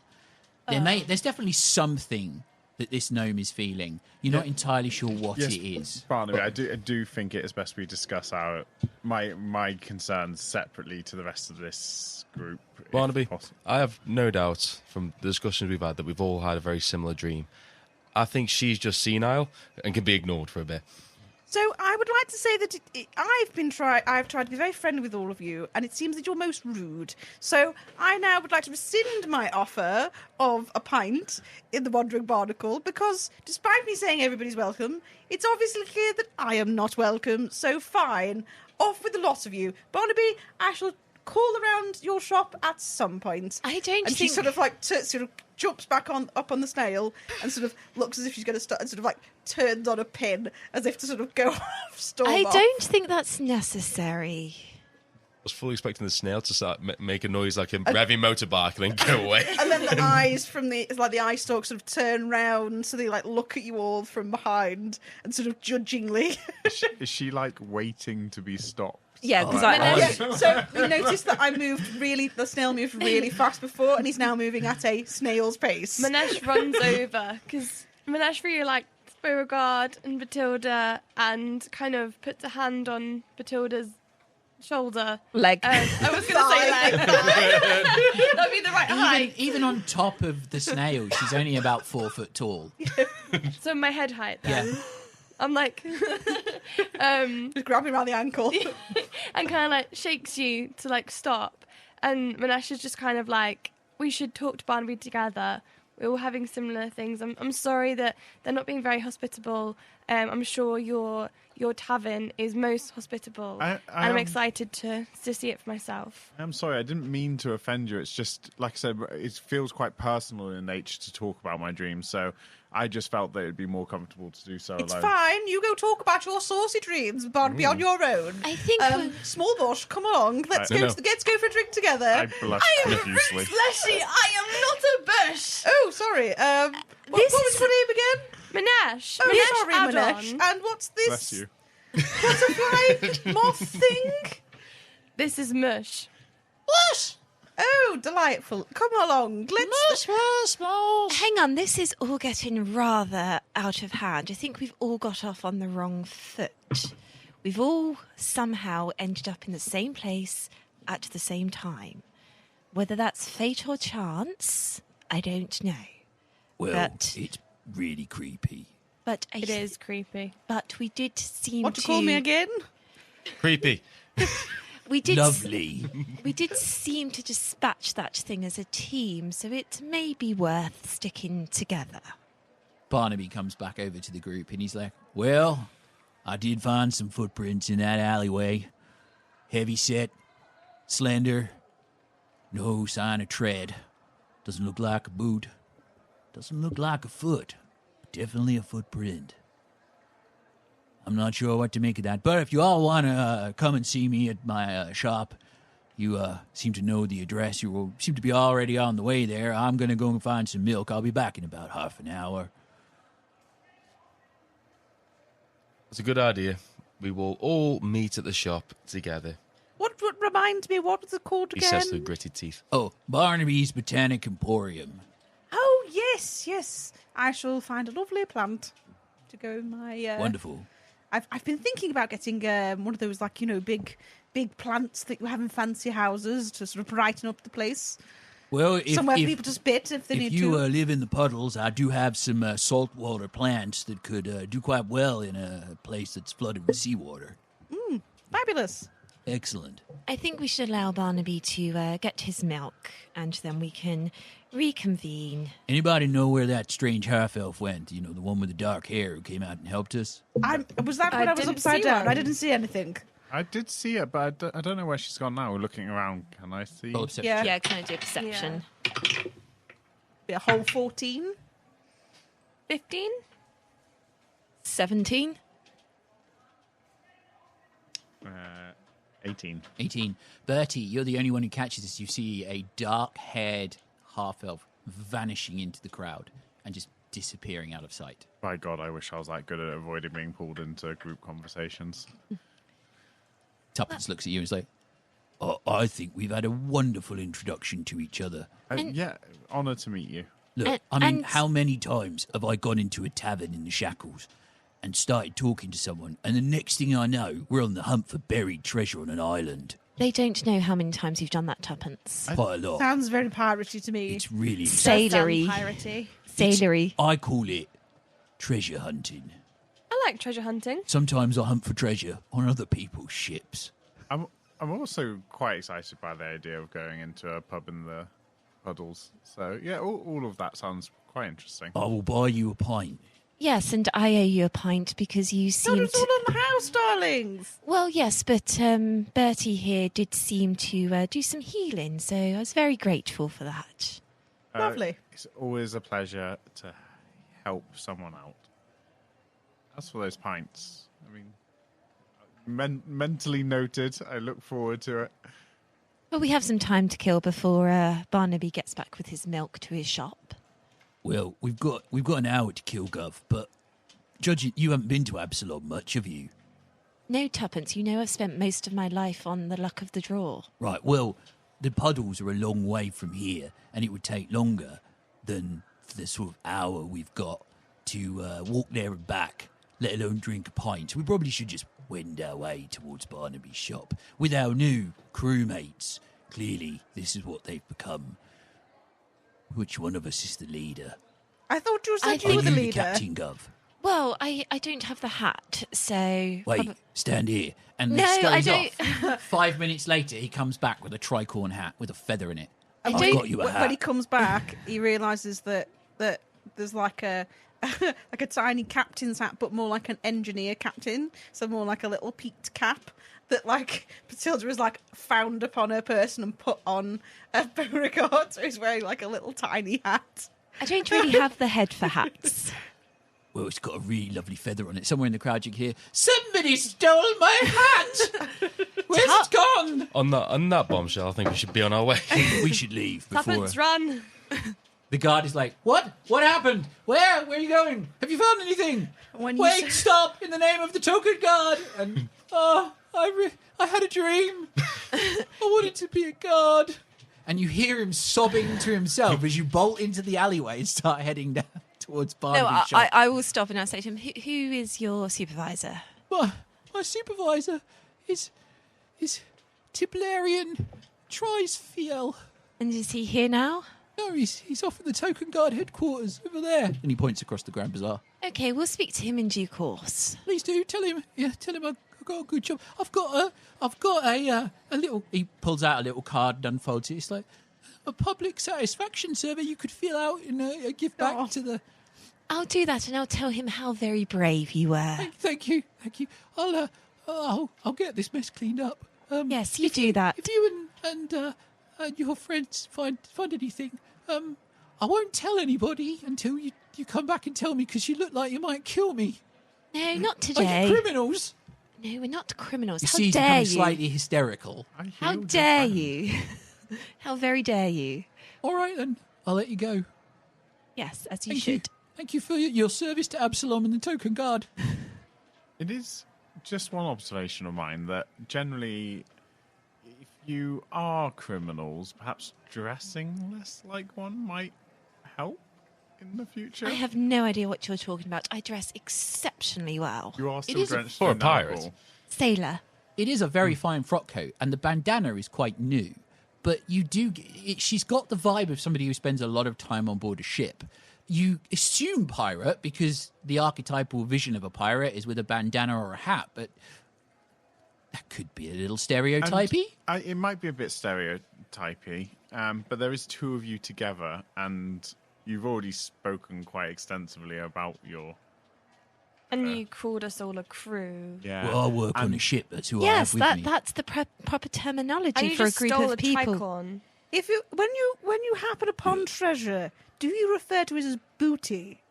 There's definitely something that this gnome is feeling. You're not entirely sure what it is. Barnaby, I do think it is best we discuss my concerns separately to the rest of this group. Barnaby, I have no doubt from the discussions we've had that we've all had a very similar dream. I think she's just senile and can be ignored for a bit. So I would like to say that I've tried to be very friendly with all of you, and it seems that you're most rude. So I now would like to rescind my offer of a pint in the Wandering Barnacle, because despite me saying everybody's welcome, it's obviously clear that I am not welcome. So fine, off with the lot of you. Barnaby, I shall call around your shop at some point. I don't and think... she sort of like sort of jumps back up on the snail and sort of looks as if she's going to start and sort of like turns on a pin as if to sort of go off, storm I off. don't think that's necessary. I was fully expecting the snail to start make a noise like a revving motorbike and then go away. And then the eyes from the eye stalk sort of turn round, so they like look at you all from behind and sort of judgingly. Is she like waiting to be stopped? Yeah, because So we noticed that the snail moved really fast before, and he's now moving at a snail's pace. Minesh runs over because Minesh really Beauregard and Bethilde and kind of puts a hand on Bethilde's shoulder. Leg. I was going to say leg. That'd be the right height. Even on top of the snail, she's only about 4 foot tall. So my head height then. Yeah. I'm like, Just grab him around the ankle. and kind of like shakes you to like stop. And Minesh is just kind of like, we should talk to Barnaby together. We're all having similar things. I'm sorry that they're not being very hospitable. I'm sure your tavern is most hospitable. And I'm excited to see it for myself. I'm sorry, I didn't mean to offend you. It's just, like I said, it feels quite personal in nature to talk about my dreams. So I just felt that it'd be more comfortable to do so It's alone. fine. You go talk about your saucy dreams, Barnaby, on your own. I think Small Bush, come along. Let's go for a drink together. I blushed profusely. Fleshy, I am not a bush. Oh, sorry. What was your name again? Minesh. Oh, Minesh sorry, Adon. Minesh. And what's this Bless you. butterfly moth thing? This is Mush. What? Oh, delightful. Come along. Let's... hang on, this is all getting rather out of hand. I think we've all got off on the wrong foot. We've all somehow ended up in the same place at the same time. Whether that's fate or chance, I don't know. Well, But- it's really creepy. But It is creepy. But we did seem What do you call me again? Creepy. We did. Lovely. We did seem to dispatch that thing as a team, so it may be worth sticking together. Barnaby comes back over to the group and he's like, well, I did find some footprints in that alleyway. Heavy set, slender, no sign of tread. Doesn't look like a boot. Doesn't look like a foot. Definitely a footprint. I'm not sure what to make of that, but if you all want to come and see me at my shop, you seem to know the address. You seem to be already on the way there. I'm going to go and find some milk. I'll be back in about half an hour. It's a good idea. We will all meet at the shop together. What remind me, what was it called He again? says through gritted teeth. Oh, Barnaby's Botanic Emporium. Oh, yes. I shall find a lovely plant to go in my... Wonderful. I've been thinking about getting one of those, like, big plants that you have in fancy houses to sort of brighten up the place. Well, Somewhere for people to spit if they if need you to. live in the puddles, I do have some saltwater plants that could do quite well in a place that's flooded with seawater. Fabulous. Excellent. I think we should allow Barnaby to get his milk, and then we can reconvene. Anybody know where that strange half-elf went? You know, the one with the dark hair who came out and helped us? Was that when I I was didn't upside see down? one. I didn't see anything. I did see it, but I don't know where she's gone now. We're looking around. Can I see? Oh, perception. Yeah. Yeah, can I do a perception? Be a whole 14. 15? 17? 18. 18. Bertie, you're the only one who catches this. You see a dark-haired half-elf vanishing into the crowd and just disappearing out of sight. By God, I wish I was that good at avoiding being pulled into group conversations. Tuppence looks at you and is like, oh, I think we've had a wonderful introduction to each other. Yeah, honour to meet you. Look, how many times have I gone into a tavern in the Shackles and started talking to someone, and the next thing I know, we're on the hunt for buried treasure on an island? They don't know how many times you've done that, Tuppence. Quite a lot. Sounds very piratey to me. It's really Sailory. Piratey. Sailory. I call it treasure hunting. I like treasure hunting. Sometimes I hunt for treasure on other people's ships. I'm also quite excited by the idea of going into a pub in the puddles. So, yeah, all of that sounds quite interesting. I will buy you a pint. Yes, and I owe you a pint because you Not seemed at all on the house, darlings. Well, yes, but Bertie here did seem to do some healing, so I was very grateful for that. Lovely. It's always a pleasure to help someone out. As for those pints, I mean, mentally noted. I look forward to it. Well, we have some time to kill before Barnaby gets back with his milk to his shop. Well, we've got an hour to kill, Gov, but judging you haven't been to Absalom much, have you? No, Tuppence, you know I've spent most of my life on the luck of the draw. Right, well, the puddles are a long way from here, and it would take longer than for the sort of hour we've got. to walk there and back, let alone drink a pint. We probably should just wend our way towards Barnaby's shop with our new crewmates. Clearly, this is what they've become. Which one of us is the leader? I thought you said I you were the Are you leader. Captain Gov? Well, I don't have the hat, so... Wait, stand here. And No, this I goes don't- off. 5 minutes later, he comes back with a tricorn hat with a feather in it. I I've don't- got you a hat. When he comes back, he realizes that there's like a like a tiny captain's hat, but more like an engineer captain, so more like a little peaked cap that like Bethilde has like found upon her person and put on a Beauregard. So he's wearing like a little tiny hat. I don't really have the head for hats. Well, it's got a really lovely feather on it. Somewhere in the crowd you can hear, "Somebody stole my hat! Where's it gone?" On that bombshell, I think we should be on our way. We should leave before... Tuppence, run! The guard is like, "What? What happened? Where? Where are you going? Have you found anything? When you Wait, say- stop! In the name of the token guard!" And I had a dream. I wanted to be a guard. And you hear him sobbing to himself as you bolt into the alleyway and start heading down towards Barnaby's No, shop. I will stop and I'll say to him, who is your supervisor? My supervisor is Tiblarian Trisfiel. And is he here now? No, he's off at the token guard headquarters over there. And he points across the Grand Bazaar. Okay, we'll speak to him in due course. Please do tell him. Yeah, tell him I've got a good job. I've got a little. He pulls out a little card and unfolds it. It's like a public satisfaction survey you could fill out and give back to the. I'll do that and I'll tell him how very brave you were. Thank you. I'll get this mess cleaned up. Yes, you do that. If you and your friends find anything, I won't tell anybody until you come back and tell me, because you look like you might kill me. No, not Like today. criminals. No, we're not criminals. You How see, he's dare becoming you? slightly hysterical. How dare you? How very dare you? All right, then. I'll let you go. Yes, as you Thank should. you. Thank you for your service to Absalom and the token guard. It is just one observation of mine that generally, if you are criminals, perhaps dressing less like one might help in the future. I have no idea what you're talking about. I dress exceptionally well. You are still is a- drenched for a in pirate. alcohol. Sailor. It is a very fine frock coat, and the bandana is quite new. But you do. She's got the vibe of somebody who spends a lot of time on board a ship. You assume pirate because the archetypal vision of a pirate is with a bandana or a hat, but that could be a little stereotypy. It might be a bit stereotypy, but there is two of you together, and you've already spoken quite extensively about your... And you called us all a crew. Yeah. Well, I work on And a ship. That's who Yes, I have with me. that's the proper terminology And you for a just group stole of a people. tricorn. If you when you happen upon treasure, do you refer to it as booty?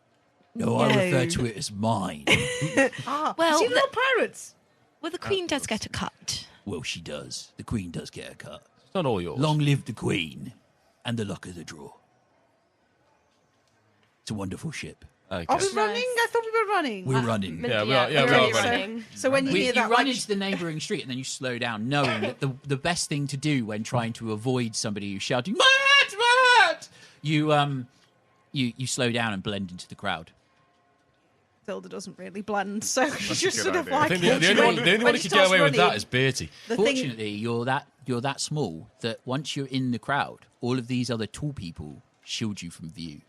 No, I No. refer to it as mine. Well, see, not pirates. Well, the Queen does get a cut. Well, she does. The Queen does get a cut. It's not all yours. Long live the Queen and the luck of the draw. It's a wonderful ship. Okay. Are we Nice. running? I thought we were running. We're running. Yeah, we Yeah, are- yeah, we're we are already running. running. So when you You hear that, run like, into the neighbouring street and then you slow down, knowing that the best thing to do when trying to avoid somebody who's shouting "My hat, my hat!" you slow down and blend into the crowd. Bethilde doesn't really blend, so she's just good sort of idea. like. I think the only one when who she could get starts away with that running, is Bertie. the thing- Fortunately, you're that small that once you're in the crowd, all of these other tall people shield you from view.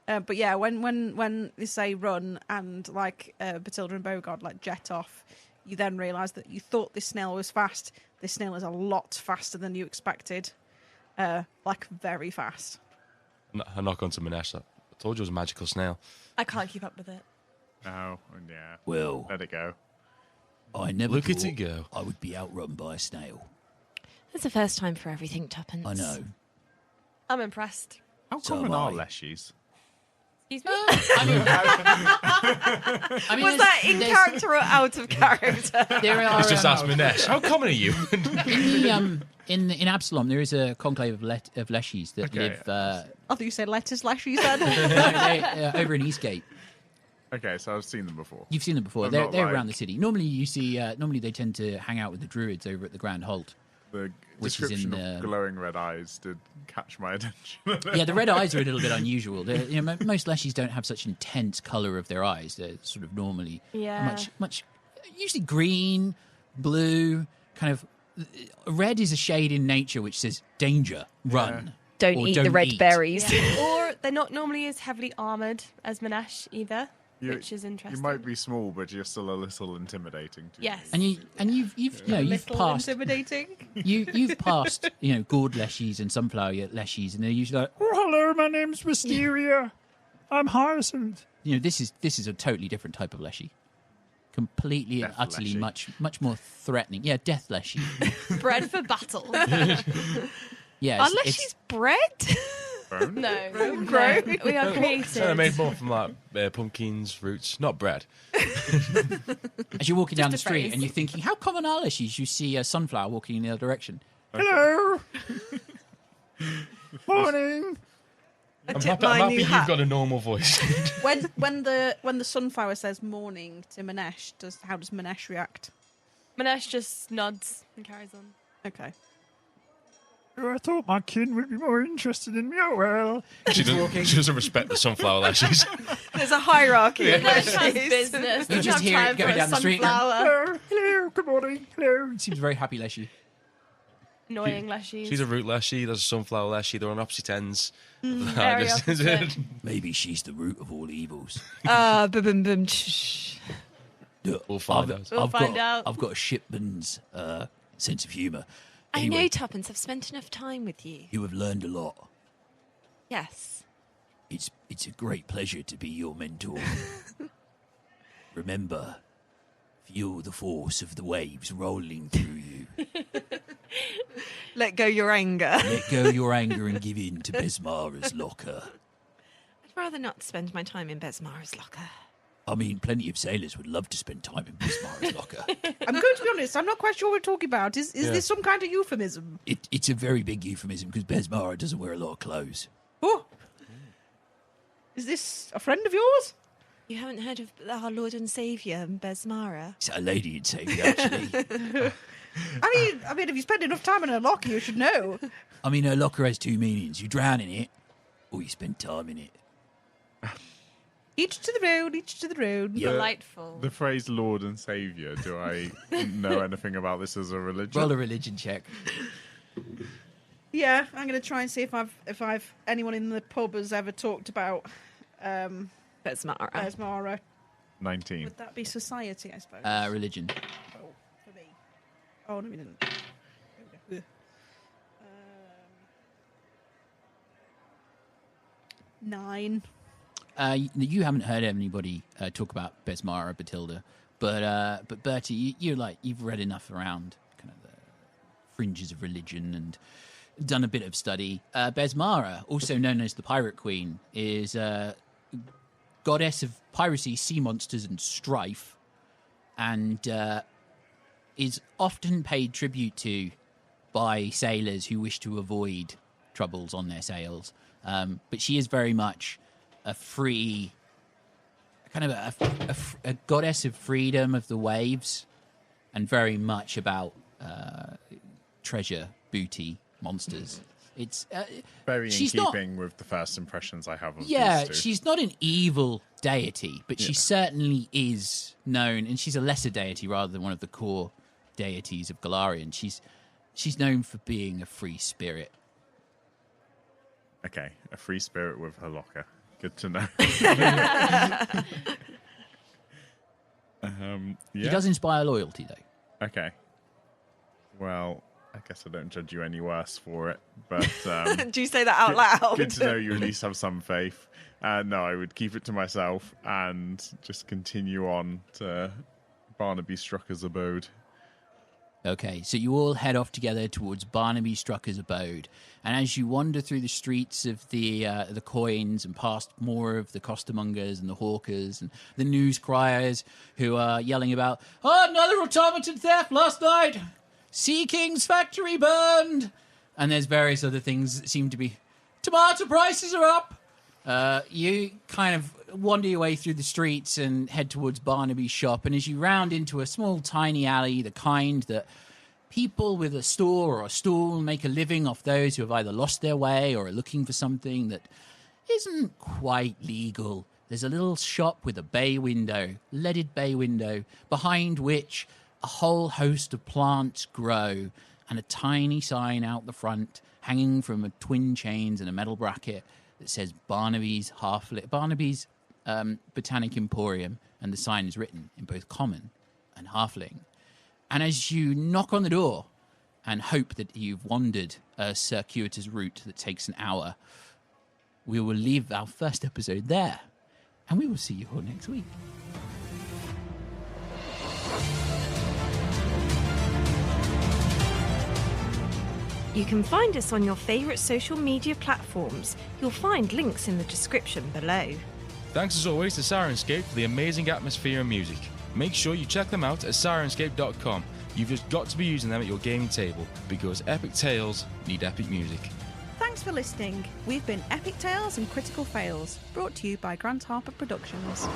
But yeah, when they say run and like Bethilde and Beauregard like jet off, you then realise that you thought this snail was fast. This snail is a lot faster than you expected, like very fast. I knock onto Minesh. I told you it was a magical snail. I can't keep up with it. Oh, yeah. Well, Let it go. I never Look at thought it go. I would be outrun by a snail. It's the first time for everything, Tuppence. I know. I'm impressed. How So common am are I. leshies? Excuse me? I mean, Was that in there's- character or out of character? There are, Let's just ask Minesh. How common are you? in Absalom, there is a conclave of leshies that Okay. live I thought you said letters, lashes. Then over in Eastgate. Okay, so I've seen them before. You've seen them before. But They're not they're like- around the city. Normally, you see. Normally, they tend to hang out with the druids over at the Grand Halt. The which is description in of the... glowing red eyes did catch my attention. Yeah, the red eyes are a little bit unusual. Most leshies don't have such intense colour of their eyes. They're sort of normally much, usually green, blue, kind of. Red is a shade in nature which says danger, run. Don't or eat don't the red eat. berries. Or they're not normally as heavily armoured as Minesh either, which is interesting. You might be small, but you're still a little intimidating. To Yes. me. And you've passed intimidating. you've passed gourd leshies and sunflower leshies, and they're usually like, oh hello, my name's Wisteria, I'm Hyacinth. This is a totally different type of leshy, completely and Death utterly leshy. much more threatening. Yeah, death leshy. Bred for battle. Yeah, Unless she's bred. Bone? No. Grow. No. We are created. So they're made more from like pumpkins, roots, not bread. as you're walking down the Just a street phrase. and you're thinking, how common are leshies? You see a sunflower walking in the other direction. Hello. Morning. I'm tip happy, my new you've hat. got a normal voice. When the sunflower says morning to Minesh, how does Minesh react? Minesh just nods and carries on. Okay. I thought my kin would be more interested in me. Oh well. she doesn't respect the sunflower lashes. There's a hierarchy. of Minesh has leshies. business. You Doesn't just have hear time it going for a down the street. sunflower. Hello, good morning. Hello. It seems a very happy leshy. Annoying leshies. She's a root leshy, there's a sunflower leshy, they're on opposite ends. Very opposite. Maybe she's the root of all evils. Boom, boom, boom. Shh. Look, We'll find out. We'll find out. I've got a shipman's sense of humour. I Anyway, know, Tuppence. I've spent enough time with you. you have learned a lot. Yes. It's a great pleasure to be your mentor. Remember, feel the force of the waves rolling through you. Let go your anger. Let go your anger and give in to Besmara's locker. I'd rather not spend my time in Besmara's locker. I mean, plenty of sailors would love to spend time in Besmara's locker. I'm going to be honest. I'm not quite sure what we're talking about. Is this some kind of euphemism? It's a very big euphemism because Besmara doesn't wear a lot of clothes. Oh, is this a friend of yours? You haven't heard of our Lord and Saviour, Besmara? It's a lady in Saviour, actually. I mean, if you spend enough time in a locker, you should know. I mean, her locker has two meanings. You drown in it, or you spend time in it. Each to the road, each to the road. Delightful. The phrase Lord and Saviour, do I know anything about this as a religion? Roll a religion check. Yeah, I'm going to try and see if anyone in the pub has ever talked about Besmara. Besmara. 19. Would that be society, I suppose? Religion. Oh, for me. Oh, no, we didn't. There we go. 9. You haven't heard anybody talk about Besmara or Bethilde, but Bertie, you've read enough around kind of the fringes of religion and done a bit of study. Besmara, also known as the Pirate Queen, is a goddess of piracy, sea monsters, and strife, and is often paid tribute to by sailors who wish to avoid troubles on their sails. But she is very much a free, kind of a goddess of freedom of the waves, and very much about treasure, booty, monsters. It's Very in she's not- keeping with the first impressions I have of yeah, these two. she's not an evil deity, but she certainly is known, and she's a lesser deity rather than one of the core deities of Golarion. She's known for being a free spirit. Okay, a free spirit with her locker. Good to know. She does inspire loyalty, though. Okay. Well, I guess I don't judge you any worse for it, but Do you say that out loud? good to know you at least have some faith. No, I would keep it to myself and just continue on to Barnaby Strucker's abode. Okay, so you all head off together towards Barnaby Strucker's abode, and as you wander through the streets of the coins and past more of the costermongers and the hawkers and the news criers who are yelling about, "Oh, another automaton theft last night! Sea King's factory burned!" And there's various other things that seem to be, tomato prices are up! You kind of wander your way through the streets and head towards Barnaby's shop, and as you round into a small, tiny alley, the kind that People with a store or a stall make a living off those who have either lost their way or are looking for something that isn't quite legal. There's a little shop with a bay window, leaded bay window, behind which a whole host of plants grow, and a tiny sign out the front, hanging from a twin chains and a metal bracket, that says Barnaby's Botanic Emporium, and the sign is written in both common and halfling. And as you knock on the door and hope that you've wandered a circuitous route that takes an hour, we will leave our first episode there, and we will see you all next week. You can find us on your favourite social media platforms. You'll find links in the description below. Thanks as always to Syrinscape for the amazing atmosphere and music. Make sure you check them out at Syrinscape.com. You've just got to be using them at your gaming table, because epic tales need epic music. Thanks for listening. We've been Epic Tales and Critical Fails, brought to you by Grant Harper Productions.